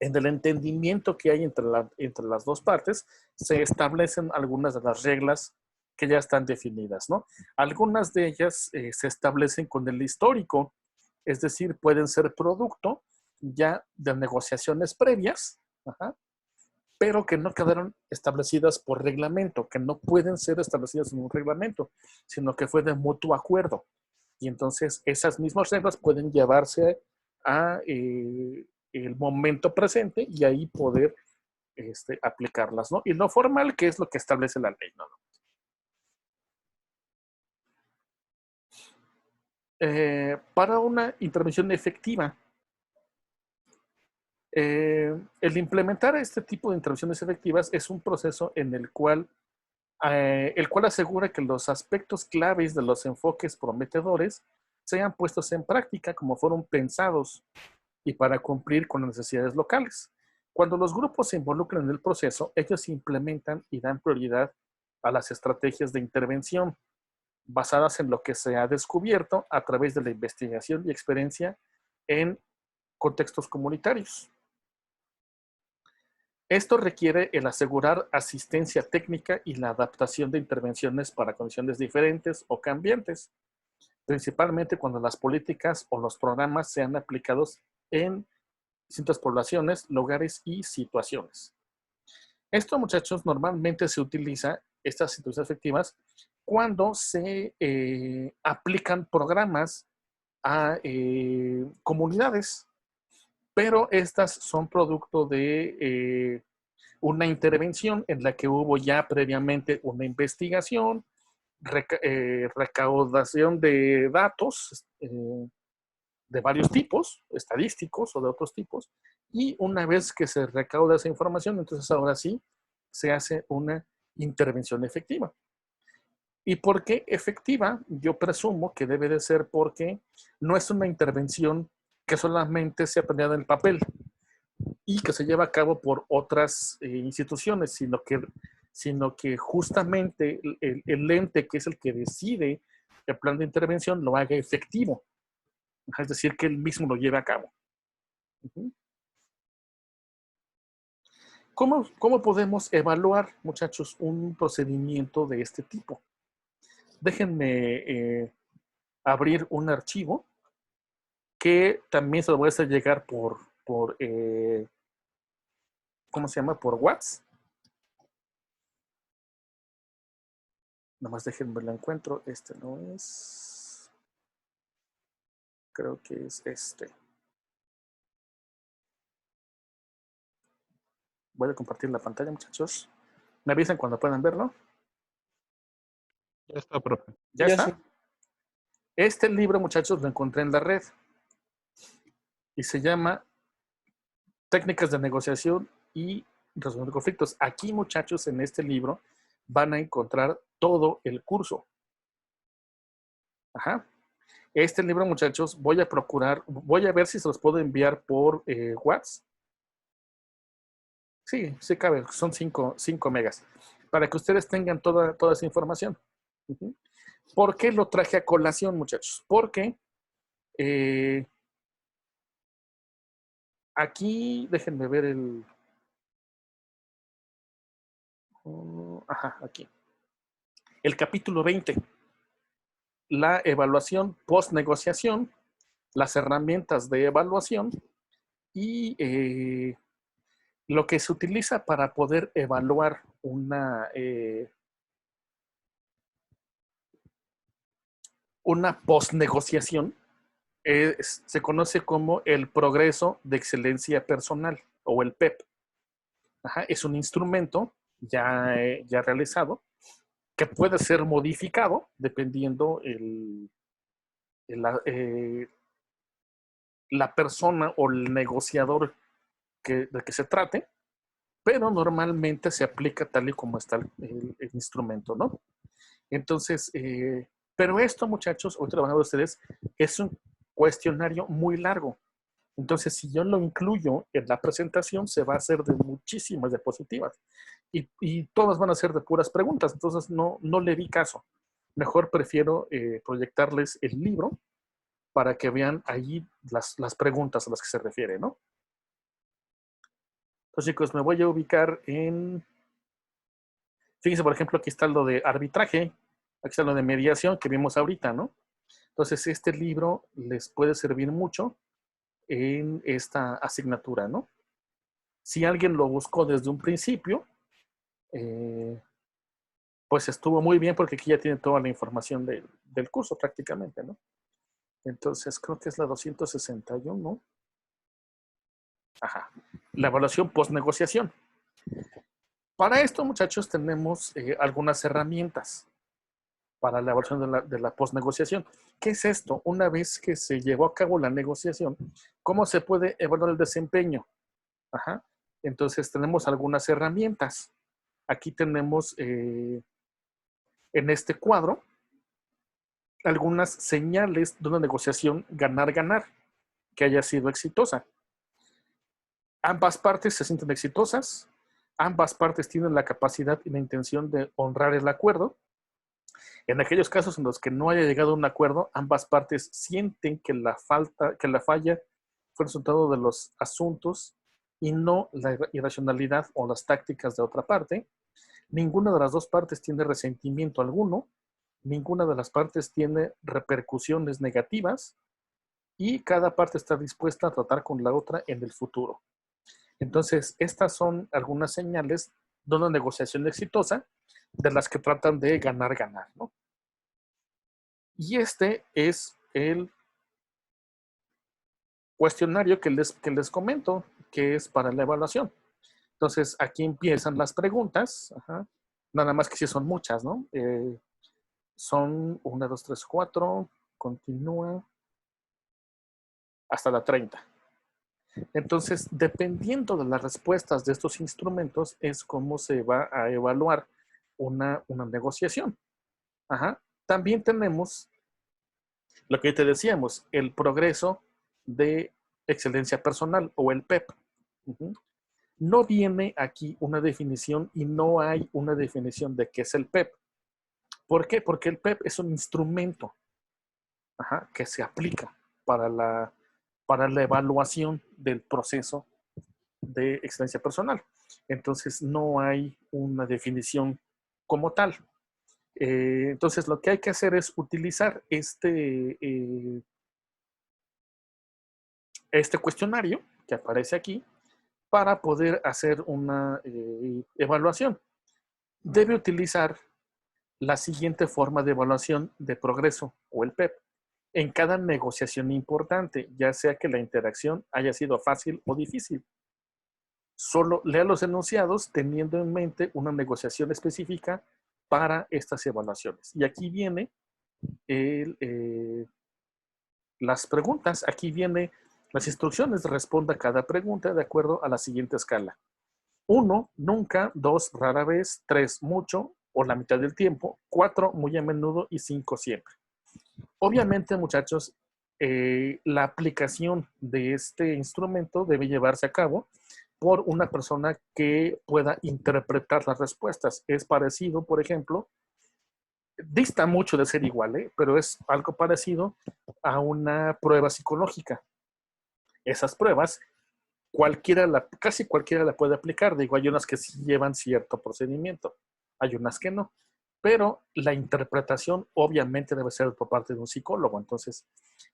en el entendimiento que hay entre las dos partes, se establecen algunas de las reglas que ya están definidas, ¿no? Algunas de ellas se establecen con el histórico, es decir, pueden ser producto ya de negociaciones previas, ajá, pero que no quedaron establecidas por reglamento, que no pueden ser establecidas en un reglamento, sino que fue de mutuo acuerdo. Y entonces esas mismas reglas pueden llevarse a el momento presente y ahí poder aplicarlas, ¿no? Y lo formal, que es lo que establece la ley, ¿no? Para una intervención efectiva, el implementar este tipo de intervenciones efectivas es un proceso en el cual asegura que los aspectos claves de los enfoques prometedores sean puestos en práctica como fueron pensados y para cumplir con las necesidades locales. Cuando los grupos se involucran en el proceso, ellos implementan y dan prioridad a las estrategias de intervención basadas en lo que se ha descubierto a través de la investigación y experiencia en contextos comunitarios. Esto requiere el asegurar asistencia técnica y la adaptación de intervenciones para condiciones diferentes o cambiantes, principalmente cuando las políticas o los programas sean aplicados en distintas poblaciones, lugares y situaciones. Esto, muchachos, normalmente se utiliza, estas situaciones efectivas, cuando se aplican programas a comunidades, pero estas son producto de una intervención en la que hubo ya previamente una investigación, recaudación de datos de varios tipos, estadísticos o de otros tipos, y una vez que se recauda esa información, entonces ahora sí se hace una intervención efectiva. ¿Y por qué efectiva? Yo presumo que debe de ser porque no es una intervención que solamente se aprendía en el papel y que se lleva a cabo por otras instituciones, sino que justamente el ente que es el que decide el plan de intervención lo haga efectivo. Es decir, que él mismo lo lleve a cabo. ¿Cómo podemos evaluar, muchachos, un procedimiento de este tipo? Déjenme abrir un archivo que también se lo voy a hacer llegar por ¿cómo se llama? Por WhatsApp. Nomás déjenme lo encuentro. Este no es. Creo que es este. Voy a compartir la pantalla, muchachos. Me avisan cuando puedan verlo. Ya está, profe. ¿Ya está? Sí. Este libro, muchachos, lo encontré en la red. Y se llama Técnicas de negociación y resolución de conflictos. Aquí, muchachos, en este libro van a encontrar todo el curso. Ajá. Este libro, muchachos, voy a ver si se los puedo enviar por WhatsApp. Sí, sí cabe, son 5 megas. Para que ustedes tengan toda esa información. ¿Por qué lo traje a colación, muchachos? Porque aquí, déjenme ver el... ajá, aquí. El capítulo 20. La evaluación post-negociación, las herramientas de evaluación y lo que se utiliza para poder evaluar una post-negociación se conoce como el progreso de excelencia personal o el PEP. Ajá, es un instrumento ya realizado que puede ser modificado dependiendo la persona o el negociador de que se trate, pero normalmente se aplica tal y como está el instrumento, ¿no? Entonces, pero esto, muchachos, ahorita lo van a ver ustedes, es un cuestionario muy largo. Entonces, si yo lo incluyo en la presentación, se va a hacer de muchísimas diapositivas y todas van a ser de puras preguntas. Entonces, no le di caso. Mejor prefiero proyectarles el libro para que vean ahí las preguntas a las que se refiere, ¿no? Entonces, chicos, me voy a ubicar en... Fíjense, por ejemplo, aquí está lo de arbitraje, aquí está lo de mediación que vimos ahorita, ¿no? Entonces, este libro les puede servir mucho en esta asignatura, ¿no? Si alguien lo buscó desde un principio, pues estuvo muy bien porque aquí ya tiene toda la información del curso prácticamente, ¿no? Entonces, creo que es la 261. Ajá. La evaluación post-negociación. Para esto, muchachos, tenemos algunas herramientas para la evaluación de la post-negociación. ¿Qué es esto? Una vez que se llevó a cabo la negociación, ¿cómo se puede evaluar el desempeño? Ajá. Entonces, tenemos algunas herramientas. Aquí tenemos en este cuadro algunas señales de una negociación ganar-ganar que haya sido exitosa. Ambas partes se sienten exitosas, ambas partes tienen la capacidad y la intención de honrar el acuerdo. En aquellos casos en los que no haya llegado a un acuerdo, ambas partes sienten que la falla fue resultado de los asuntos y no la irracionalidad o las tácticas de otra parte. Ninguna de las dos partes tiene resentimiento alguno, ninguna de las partes tiene repercusiones negativas y cada parte está dispuesta a tratar con la otra en el futuro. Entonces, estas son algunas señales de una negociación exitosa de las que tratan de ganar-ganar, ¿no? Y este es el cuestionario que les comento, que es para la evaluación. Entonces, aquí empiezan las preguntas. Ajá. Nada más que sí son muchas, ¿no? Son 1, 2, 3, 4. Continúa hasta la 30. Entonces, dependiendo de las respuestas de estos instrumentos, es cómo se va a evaluar una negociación. Ajá. También tenemos lo que te decíamos, el progreso de excelencia personal o el PEP. No viene aquí una definición y no hay una definición de qué es el PEP. ¿Por qué? Porque el PEP es un instrumento que se aplica para la evaluación del proceso de excelencia personal. Entonces, no hay una definición como tal. Entonces, lo que hay que hacer es utilizar este cuestionario que aparece aquí para poder hacer una evaluación. Debe utilizar la siguiente forma de evaluación de progreso o el PEP en cada negociación importante, ya sea que la interacción haya sido fácil o difícil. Solo lea los enunciados teniendo en mente una negociación específica para estas evaluaciones. Y aquí viene las preguntas, aquí viene las instrucciones, responda a cada pregunta de acuerdo a la siguiente escala. 1, nunca; 2, rara vez; 3, mucho o la mitad del tiempo; 4, muy a menudo; y 5, siempre. Obviamente, muchachos, la aplicación de este instrumento debe llevarse a cabo por una persona que pueda interpretar las respuestas. Es parecido, por ejemplo, dista mucho de ser igual, pero es algo parecido a una prueba psicológica. Esas pruebas, casi cualquiera la puede aplicar. Digo, hay unas que sí llevan cierto procedimiento, hay unas que no. Pero la interpretación obviamente debe ser por parte de un psicólogo. Entonces,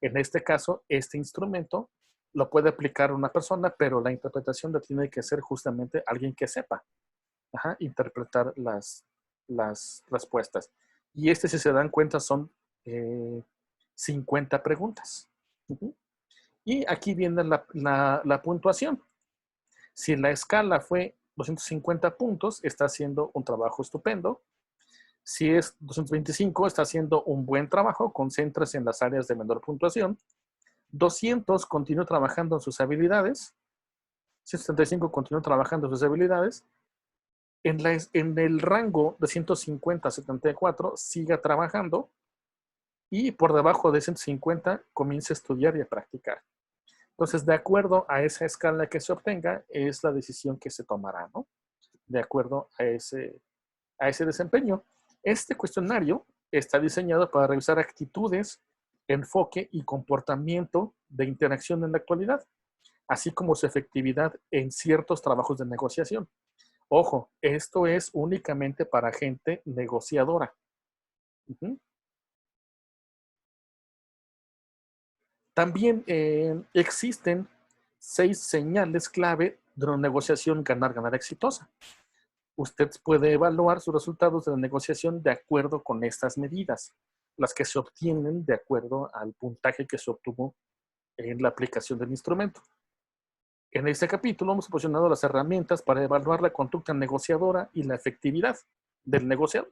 en este caso, este instrumento lo puede aplicar una persona, pero la interpretación la tiene que hacer justamente alguien que sepa interpretar las respuestas. Y si se dan cuenta, son 50 preguntas. Y aquí viene la puntuación. Si la escala fue 250 puntos, está haciendo un trabajo estupendo. Si es 225, está haciendo un buen trabajo, concéntrese en las áreas de menor puntuación. 200, continúa trabajando en sus habilidades. 175, continúa trabajando en sus habilidades. En el rango de 150 a 74, siga trabajando. Y por debajo de 150, comience a estudiar y a practicar. Entonces, de acuerdo a esa escala que se obtenga, es la decisión que se tomará, ¿no? De acuerdo a ese desempeño. Este cuestionario está diseñado para revisar actitudes, enfoque y comportamiento de interacción en la actualidad, así como su efectividad en ciertos trabajos de negociación. Ojo, esto es únicamente para gente negociadora. También existen 6 señales clave de una negociación ganar-ganar exitosa. Usted puede evaluar sus resultados de la negociación de acuerdo con estas medidas, las que se obtienen de acuerdo al puntaje que se obtuvo en la aplicación del instrumento. En este capítulo hemos proporcionado las herramientas para evaluar la conducta negociadora y la efectividad del negociador.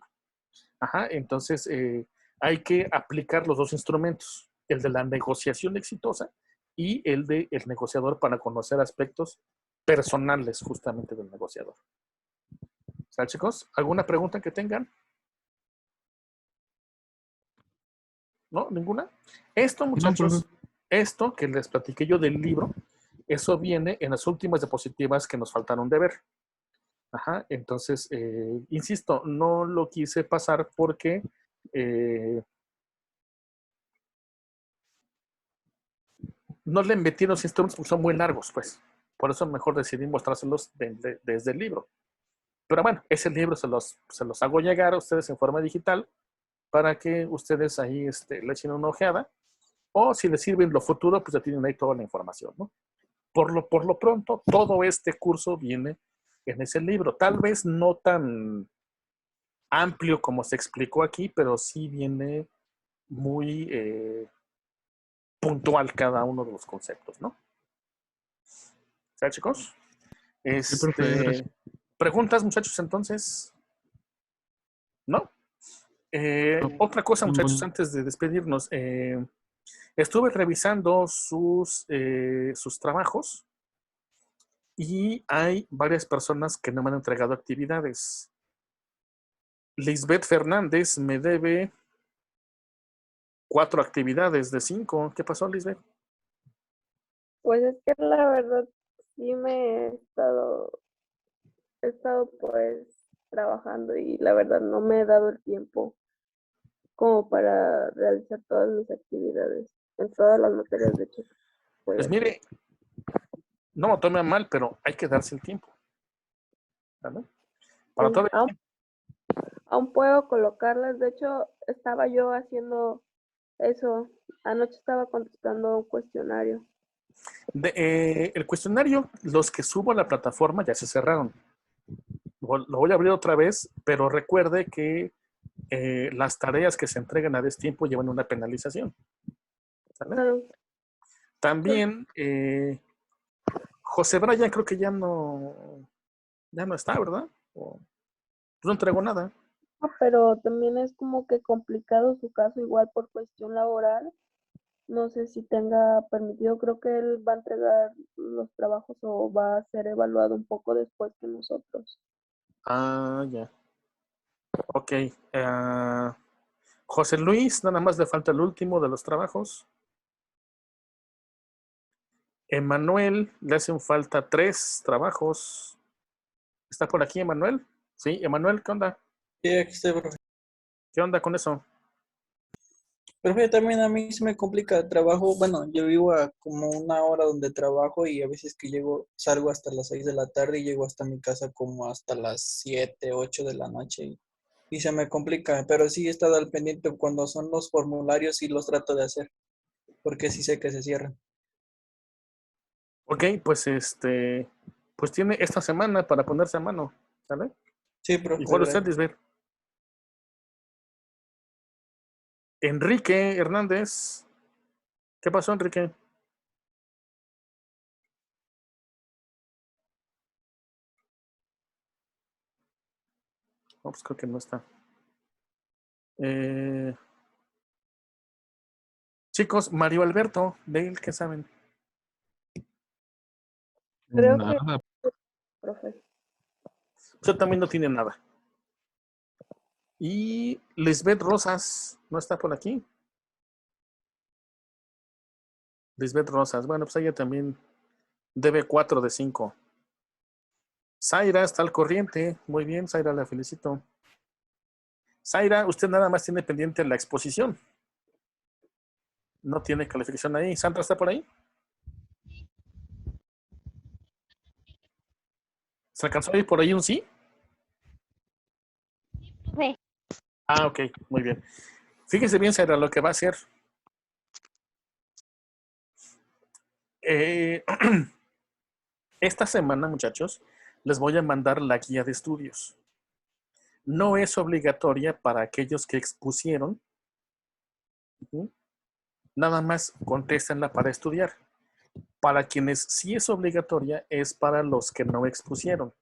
Entonces hay que aplicar los dos instrumentos, el de la negociación exitosa y el del negociador, para conocer aspectos personales justamente del negociador. ¿Sale, chicos? ¿Alguna pregunta que tengan? ¿No? ¿Ninguna? Esto, muchachos, esto que les platiqué yo del libro, eso viene en las últimas diapositivas que nos faltaron de ver. Entonces, insisto, no lo quise pasar porque no le metí los instrumentos porque son muy largos, pues. Por eso mejor decidí mostrárselos desde el libro. Pero bueno, ese libro se los hago llegar a ustedes en forma digital para que ustedes ahí le echen una ojeada. O si les sirve en lo futuro, pues ya tienen ahí toda la información, ¿no? Por lo pronto, todo este curso viene en ese libro. Tal vez no tan amplio como se explicó aquí, pero sí viene muy puntual cada uno de los conceptos, ¿no? ¿Sabes, chicos? Sí, profe, gracias. ¿Preguntas, muchachos, entonces? ¿No? Otra cosa, muchachos, antes de despedirnos. Estuve revisando sus trabajos y hay varias personas que no me han entregado actividades. Lisbeth Fernández me debe 4 actividades de 5. ¿Qué pasó, Lisbeth? Pues es que la verdad sí he estado pues trabajando y la verdad no me he dado el tiempo como para realizar todas mis actividades en todas las materias de hecho que voy a Pues hacer. mire, no lo tome a mal, pero hay que darse el tiempo, ¿vale? Para Sí, todo el tiempo. aún puedo colocarlas. De hecho, estaba yo haciendo eso. Anoche estaba contestando un cuestionario. El cuestionario, los que subo a la plataforma ya se cerraron. Lo voy a abrir otra vez, pero recuerde que las tareas que se entregan a destiempo llevan una penalización. ¿Sale? Claro, claro. También José Bryan creo que ya no está, ¿verdad? No entregó nada. Pero también es como que complicado su caso, igual por cuestión laboral. No sé si tenga permitido, creo que él va a entregar los trabajos o va a ser evaluado un poco después que nosotros. Ah, ya. Ok. José Luis, nada más le falta el último de los trabajos. Emanuel, le hacen falta 3 trabajos. ¿Está por aquí, Emanuel? Sí, Emanuel, ¿qué onda? Sí, aquí estoy, profe. ¿Qué onda con eso? Profe, también a mí se me complica el trabajo. Bueno, yo vivo a como una hora donde trabajo y a veces que salgo hasta las 6 de la tarde y llego hasta mi casa como hasta las 7, 8 de la noche y se me complica. Pero sí he estado al pendiente cuando son los formularios y los trato de hacer, porque sí sé que se cierran. Ok, pues pues tiene esta semana para ponerse a mano, ¿sale? Sí, profe, Igual usted, gracias. Lisbeth. Enrique Hernández. ¿Qué pasó, Enrique? No, pues creo que no está. Chicos, Mario Alberto, de él, ¿qué saben? Creo que, Nada. profe. Usted también no tiene nada. Y Lisbeth Rosas, ¿no está por aquí? Lisbeth Rosas, bueno, pues ella también debe 4 de 5. Zaira está al corriente. Muy bien, Zaira, la felicito. Zaira, usted nada más tiene pendiente la exposición. No tiene calificación ahí. ¿Sandra está por ahí? ¿Se alcanzó a ir por ahí un sí? Sí. Ah, ok, muy bien. Fíjese bien, Zaira, lo que va a hacer. Esta semana, muchachos, les voy a mandar la guía de estudios. No es obligatoria para aquellos que expusieron. Nada más contéstenla para estudiar. Para quienes sí es obligatoria es para los que no expusieron.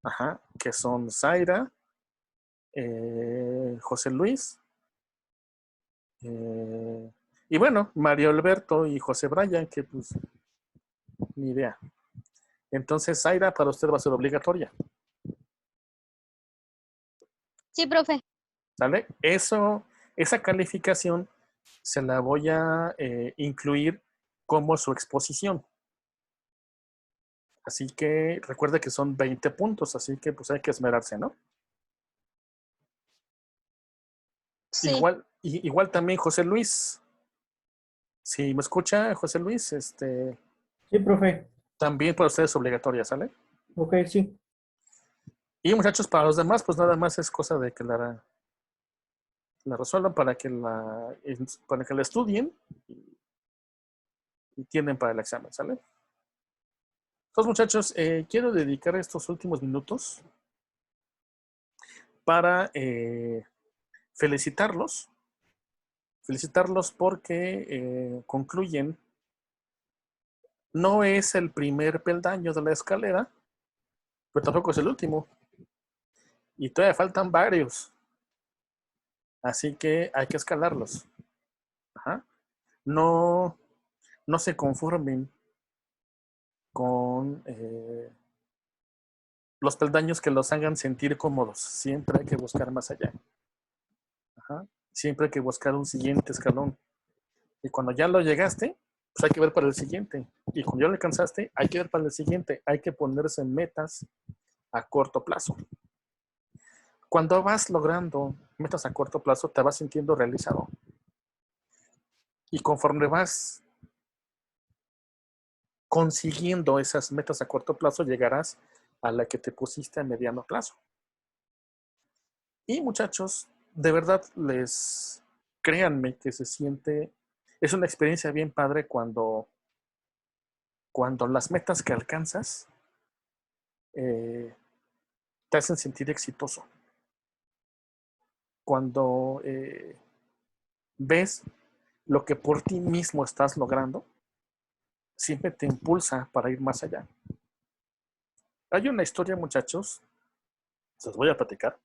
Ajá, que son Zaira, José Luis, y bueno, Mario Alberto y José Bryan, que pues ni idea. Entonces, Zaira, para usted va a ser obligatoria. Sí, profe. ¿Sale? Esa calificación se la voy a incluir como su exposición. Así que recuerda que son 20 puntos, así que pues hay que esmerarse, ¿no? Sí. Igual también José Luis. Si me escucha, José Luis, Sí, profe. también para ustedes es obligatoria, ¿sale? Ok, sí. Y muchachos, para los demás, pues nada más es cosa de que la resuelvan para que la estudien y tienen para el examen, ¿sale? Entonces, muchachos, quiero dedicar estos últimos minutos para felicitarlos porque concluyen. No es el primer peldaño de la escalera, pero tampoco es el último. Y todavía faltan varios. Así que hay que escalarlos. Ajá. No, no se conformen con los peldaños que los hagan sentir cómodos. Siempre hay que buscar más allá. Ajá. Siempre hay que buscar un siguiente escalón. Y cuando ya lo llegaste, pues hay que ver para el siguiente. Y cuando ya lo alcanzaste, hay que ver para el siguiente. Hay que ponerse metas a corto plazo. Cuando vas logrando metas a corto plazo, te vas sintiendo realizado. Y conforme vas consiguiendo esas metas a corto plazo, llegarás a la que te pusiste a mediano plazo. Y muchachos, de verdad créanme que se siente, es una experiencia bien padre cuando las metas que alcanzas te hacen sentir exitoso. Cuando ves lo que por ti mismo estás logrando, siempre te impulsa para ir más allá. Hay una historia, muchachos, se los voy a platicar.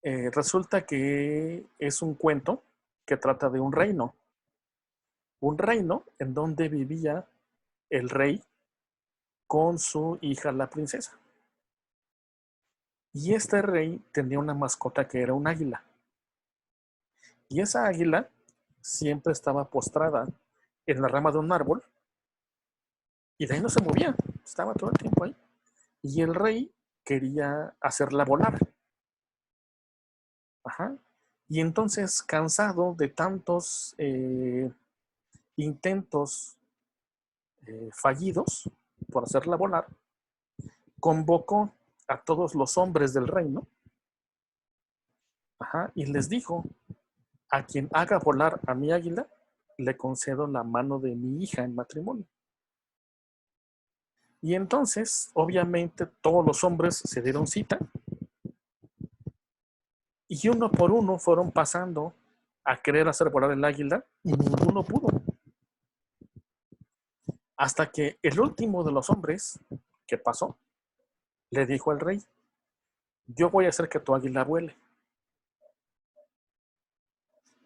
Resulta que es un cuento que trata de un reino en donde vivía el rey con su hija, la princesa. Y este rey tenía una mascota que era un águila. Y esa águila siempre estaba postrada en la rama de un árbol y de ahí no se movía, estaba todo el tiempo ahí. Y el rey quería hacerla volar. Ajá. Y entonces, cansado de tantos intentos fallidos por hacerla volar, convocó a todos los hombres del reino, y les dijo: a quien haga volar a mi águila, le concedo la mano de mi hija en matrimonio. Y entonces, obviamente, todos los hombres se dieron cita y uno por uno fueron pasando a querer hacer volar el águila y ninguno pudo. Hasta que el último de los hombres que pasó le dijo al rey: yo voy a hacer que tu águila vuele.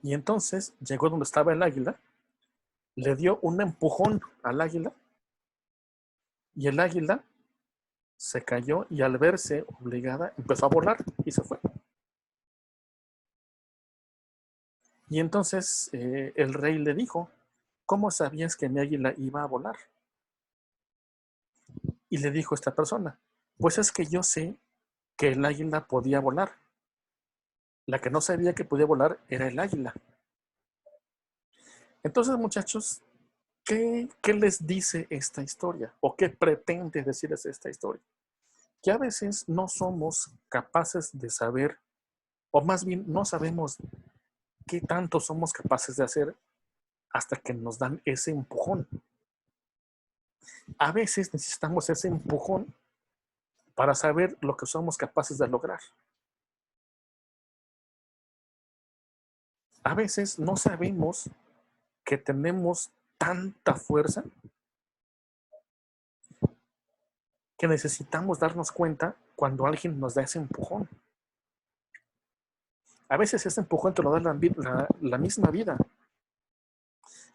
Y entonces llegó donde estaba el águila, le dio un empujón al águila y el águila se cayó y al verse obligada empezó a volar y se fue. Y entonces el rey le dijo: ¿cómo sabías que mi águila iba a volar? Y le dijo esta persona: pues es que yo sé que el águila podía volar. La que no sabía que podía volar era el águila. Entonces, muchachos, ¿qué les dice esta historia? ¿O qué pretende decirles esta historia? Que a veces no somos capaces de saber, o más bien no sabemos qué tanto somos capaces de hacer hasta que nos dan ese empujón. A veces necesitamos ese empujón para saber lo que somos capaces de lograr. A veces no sabemos que tenemos tanta fuerza que necesitamos darnos cuenta cuando alguien nos da ese empujón. A veces ese empujón te lo da la misma vida.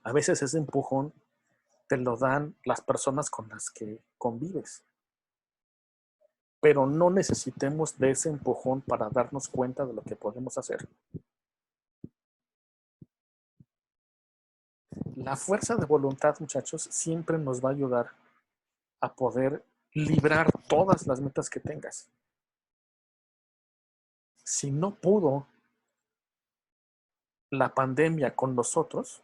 A veces ese empujón te lo dan las personas con las que convives. Pero no necesitemos de ese empujón para darnos cuenta de lo que podemos hacer. La fuerza de voluntad, muchachos, siempre nos va a ayudar a poder librar todas las metas que tengas. Si no pudo la pandemia con nosotros,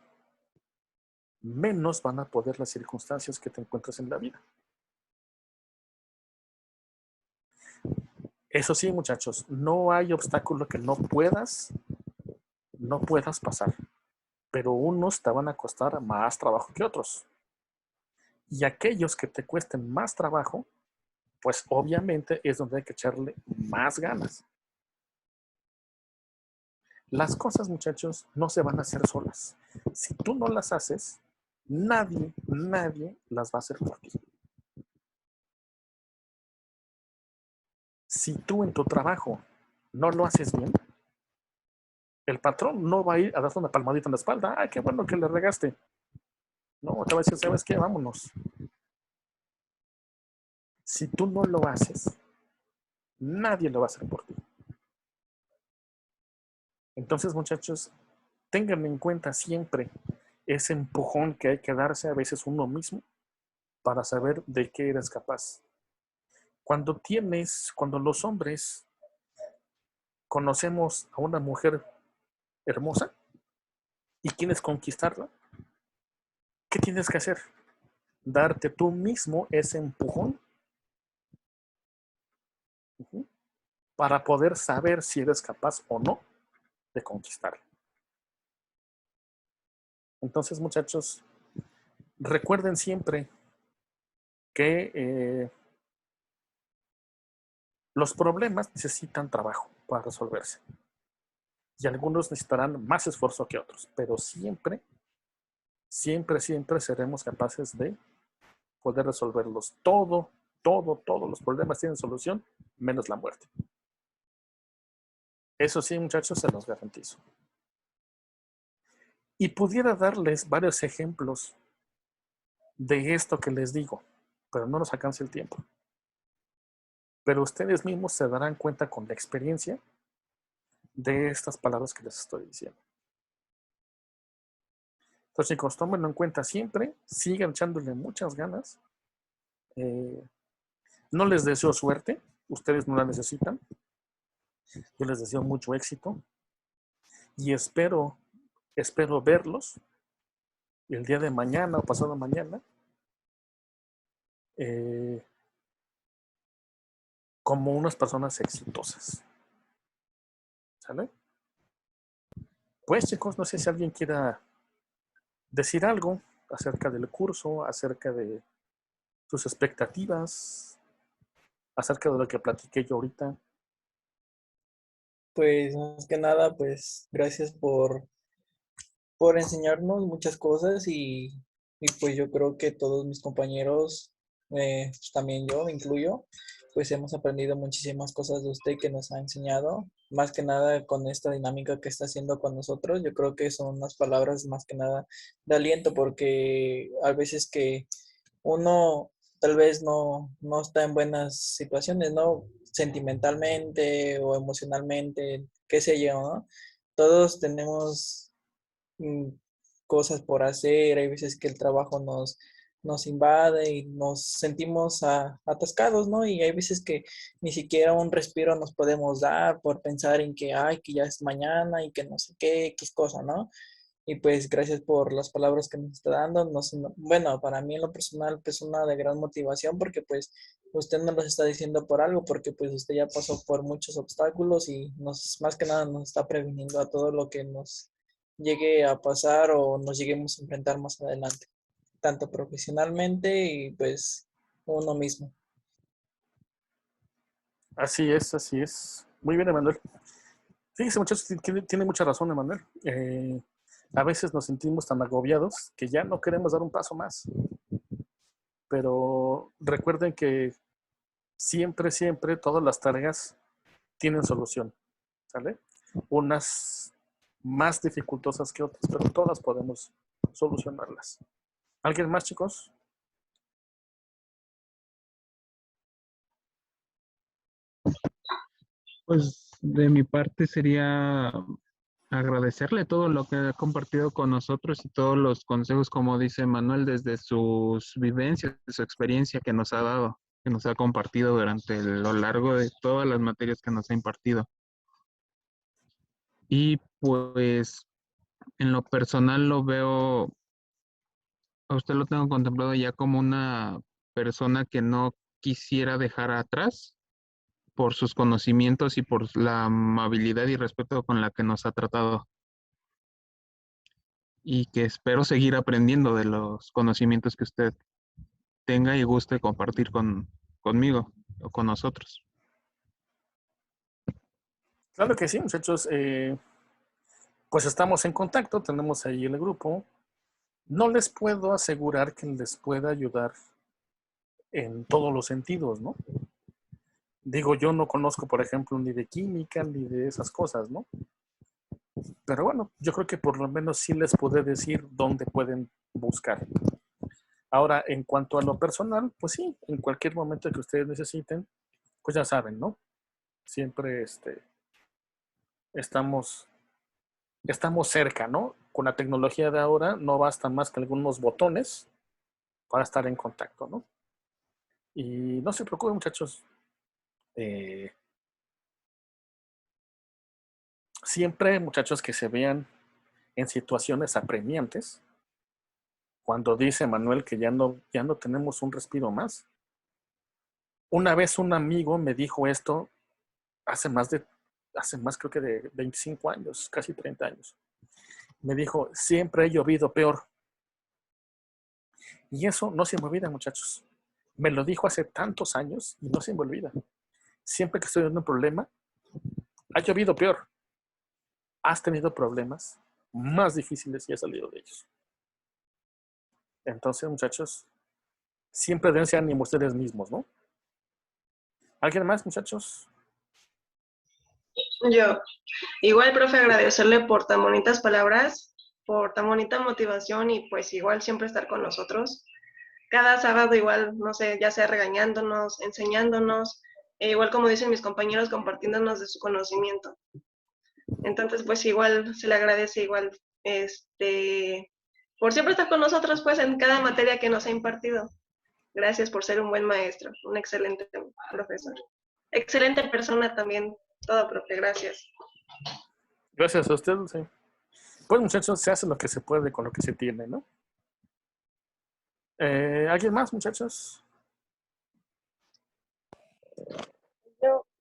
menos van a poder las circunstancias que te encuentras en la vida. Eso sí, muchachos, no hay obstáculo que no puedas pasar, pero unos te van a costar más trabajo que otros. Y aquellos que te cuesten más trabajo, pues obviamente es donde hay que echarle más ganas. Las cosas, muchachos, no se van a hacer solas. Si tú no las haces, nadie las va a hacer por ti. Si tú en tu trabajo no lo haces bien, el patrón no va a ir a darte una palmadita en la espalda. ¡Ay, qué bueno que le regaste! No, te va a decir: ¿sabes qué? Vámonos. Si tú no lo haces, nadie lo va a hacer por ti. Entonces, muchachos, tengan en cuenta siempre ese empujón que hay que darse a veces uno mismo para saber de qué eres capaz. Cuando los hombres conocemos a una mujer hermosa y quieres conquistarla, ¿qué tienes que hacer? Darte tú mismo ese empujón para poder saber si eres capaz o no de conquistarla. Entonces, muchachos, recuerden siempre que los problemas necesitan trabajo para resolverse. Y algunos necesitarán más esfuerzo que otros, pero siempre seremos capaces de poder resolverlos. Todos los problemas tienen solución, menos la muerte. Eso sí, muchachos, se los garantizo. Y pudiera darles varios ejemplos de esto que les digo, pero no nos alcanza el tiempo. Pero ustedes mismos se darán cuenta con la experiencia de estas palabras que les estoy diciendo. Entonces, chicos, tómenlo en cuenta siempre, sigan echándole muchas ganas. No les deseo suerte, ustedes no la necesitan. Yo les deseo mucho éxito y espero verlos el día de mañana o pasado mañana como unas personas exitosas. ¿Sale? Pues, chicos, no sé si alguien quiera decir algo acerca del curso, acerca de sus expectativas, acerca de lo que platiqué yo ahorita. Pues más que nada, pues gracias por enseñarnos muchas cosas y pues yo creo que todos mis compañeros, pues también yo me incluyo, pues hemos aprendido muchísimas cosas de usted que nos ha enseñado, más que nada con esta dinámica que está haciendo con nosotros. Yo creo que son unas palabras más que nada de aliento porque a veces que uno tal vez no está en buenas situaciones, ¿no? Sentimentalmente o emocionalmente, qué sé yo, ¿no? Todos tenemos mm, cosas por hacer, hay veces que el trabajo nos invade y nos sentimos atascados, ¿no? Y hay veces que ni siquiera un respiro nos podemos dar por pensar en que, ay, que ya es mañana y que no sé qué, X cosa, ¿no? Y pues gracias por las palabras que nos está dando. Bueno, para mí en lo personal pues una de gran motivación porque pues usted no nos está diciendo por algo, porque pues usted ya pasó por muchos obstáculos y más que nada nos está previniendo a todo lo que nos llegue a pasar o nos lleguemos a enfrentar más adelante, tanto profesionalmente y pues uno mismo. Así es, así es. Muy bien, Emanuel. Fíjese, muchachos, tiene mucha razón, Emanuel. A veces nos sentimos tan agobiados que ya no queremos dar un paso más. Pero recuerden que siempre todas las tareas tienen solución. ¿Sale? Unas más dificultosas que otras, pero todas podemos solucionarlas. ¿Alguien más, chicos? Pues de mi parte sería agradecerle todo lo que ha compartido con nosotros y todos los consejos, como dice Manuel, desde sus vivencias, de su experiencia que nos ha dado, que nos ha compartido durante lo largo de todas las materias que nos ha impartido. Y pues en lo personal lo veo, a usted lo tengo contemplado ya como una persona que no quisiera dejar atrás por sus conocimientos y por la amabilidad y respeto con la que nos ha tratado. Y que espero seguir aprendiendo de los conocimientos que usted tenga y guste compartir conmigo o con nosotros. Claro que sí, muchachos. Pues estamos en contacto, tenemos ahí el grupo. No les puedo asegurar que les pueda ayudar en todos los sentidos, ¿no? Digo, yo no conozco, por ejemplo, ni de química, ni de esas cosas, ¿no? Pero bueno, yo creo que por lo menos sí les puedo decir dónde pueden buscar. Ahora, en cuanto a lo personal, pues sí, en cualquier momento que ustedes necesiten, pues ya saben, ¿no? Siempre estamos cerca, ¿no? con la tecnología de ahora no bastan más que algunos botones para estar en contacto, ¿no? Y no se preocupen, muchachos. Siempre, muchachos, que se vean en situaciones apremiantes, cuando dice Manuel que ya no tenemos un respiro más. Una vez un amigo me dijo esto hace más creo que de 25 años, casi 30 años. Me dijo, siempre he llovido peor. Y eso no se me olvida, muchachos. Me lo dijo hace tantos años y no se me olvida. Siempre que estoy en un problema, ha llovido peor. Has tenido problemas más difíciles y has salido de ellos. Entonces, muchachos, siempre dense ánimo ustedes mismos, ¿no? ¿Alguien más, muchachos? Yo, igual, profe, agradecerle por tan bonitas palabras, por tan bonita motivación y pues igual siempre estar con nosotros. Cada sábado igual, no sé, ya sea regañándonos, enseñándonos, igual como dicen mis compañeros, compartiéndonos de su conocimiento. Entonces, pues igual se le agradece igual, por siempre estar con nosotros, pues, en cada materia que nos ha impartido. Gracias por ser un buen maestro, un excelente profesor. Excelente persona también, todo, profe, gracias. Gracias a ustedes. Sí. Pues, muchachos, se hace lo que se puede con lo que se tiene, ¿no? ¿Alguien más, muchachos?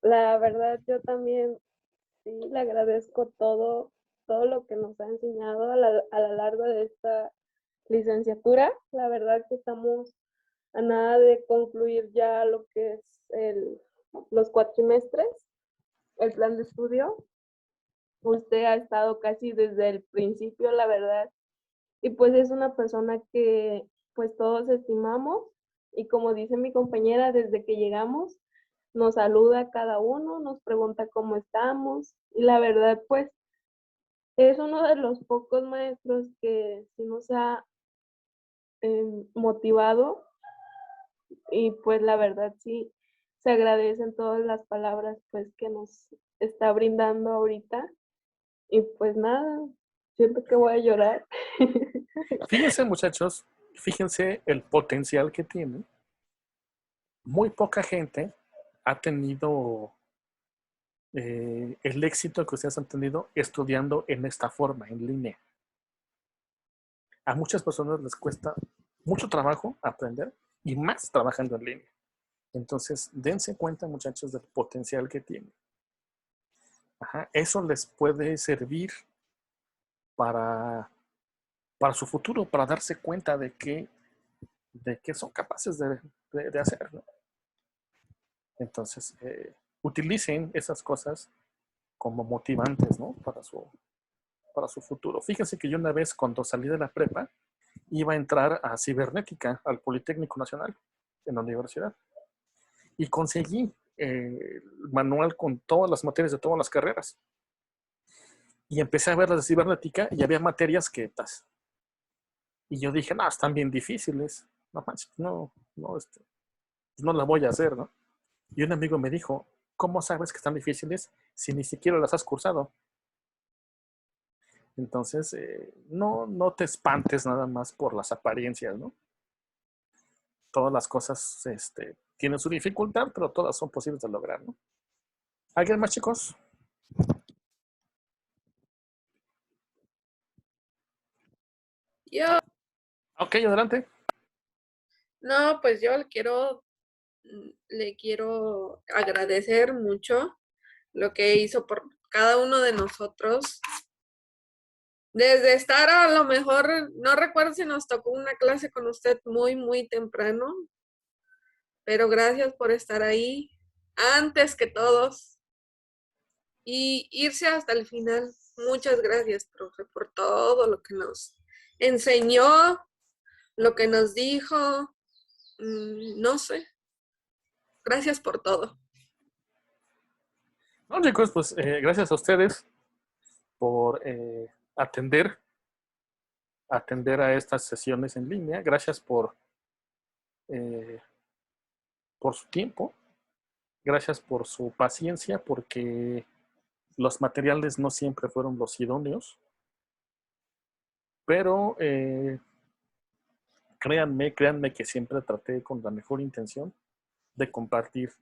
La verdad, yo también sí le agradezco todo lo que nos ha enseñado a lo largo de esta licenciatura. La verdad que estamos a nada de concluir ya lo que es los cuatrimestres, el plan de estudio. Usted ha estado casi desde el principio, la verdad, y pues es una persona que pues todos estimamos, y como dice mi compañera, desde que llegamos nos saluda a cada uno, nos pregunta cómo estamos, y la verdad pues es uno de los pocos maestros que sí nos ha motivado, y pues la verdad sí se agradecen todas las palabras pues que nos está brindando ahorita, y pues nada, siento que voy a llorar. Fíjense, muchachos, fíjense el potencial que tiene. Muy poca gente ha tenido el éxito que ustedes han tenido estudiando en esta forma, en línea. A muchas personas les cuesta mucho trabajo aprender y más trabajando en línea. Entonces, dense cuenta, muchachos, del potencial que tienen. Ajá, eso les puede servir para su futuro, para darse cuenta de qué son capaces de hacer, ¿no? Entonces, utilicen esas cosas como motivantes, ¿no? Para su futuro. Fíjense que yo una vez, cuando salí de la prepa, iba a entrar a cibernética, al Politécnico Nacional, en la universidad. Y conseguí el manual con todas las materias de todas las carreras. Y empecé a ver las de cibernética y había materias que y yo dije, no, están bien difíciles. No manches, no las voy a hacer, ¿no? Y un amigo me dijo, ¿cómo sabes que están difíciles si ni siquiera las has cursado? Entonces, no te espantes nada más por las apariencias, ¿no? Todas las cosas tienen su dificultad, pero todas son posibles de lograr, ¿no? ¿Alguien más, chicos? Yo, Ok, adelante. no, pues yo le quiero agradecer mucho lo que hizo por cada uno de nosotros. Desde estar a lo mejor, no recuerdo si nos tocó una clase con usted muy, muy temprano, pero gracias por estar ahí antes que todos y irse hasta el final. Muchas gracias, profe, por todo lo que nos enseñó, lo que nos dijo, no sé. Gracias por todo. No, chicos, pues gracias a ustedes por atender a estas sesiones en línea. Gracias por su tiempo. Gracias por su paciencia, porque los materiales no siempre fueron los idóneos. Pero créanme que siempre traté con la mejor intención de compartir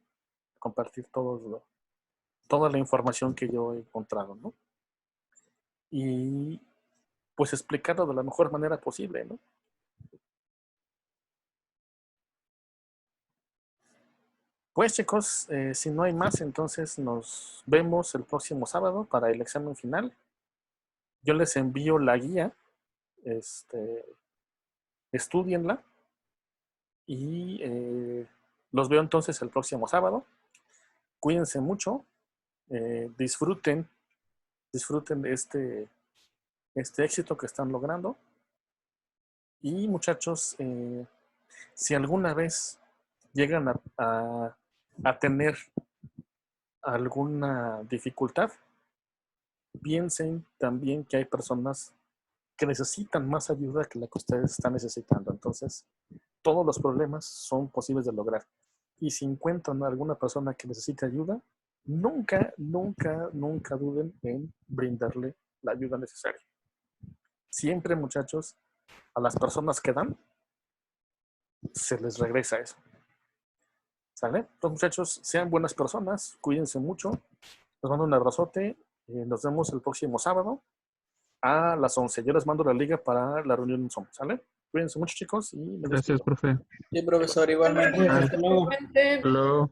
toda la información que yo he encontrado, ¿no? Y pues explicarlo de la mejor manera posible, ¿no? Pues chicos, si no hay más, entonces nos vemos el próximo sábado para el examen final. Yo les envío la guía, estúdienla y los veo entonces el próximo sábado. Cuídense mucho, disfruten de este éxito que están logrando. Y muchachos, si alguna vez llegan a tener alguna dificultad, piensen también que hay personas que necesitan más ayuda que la que ustedes están necesitando. Entonces, todos los problemas son posibles de lograr. Y si encuentran a alguna persona que necesite ayuda, nunca duden en brindarle la ayuda necesaria. Siempre, muchachos, a las personas que dan, se les regresa eso. ¿Sale? Entonces, muchachos, sean buenas personas, cuídense mucho. Les mando un abrazote. Nos vemos el próximo sábado a las 11. Yo les mando la liga para la reunión en Zoom. ¿Sale? Cuídense mucho, chicos. Y me Gracias, despido. profe. Sí, profesor, igualmente. Hasta luego. Igualmente. Hasta luego.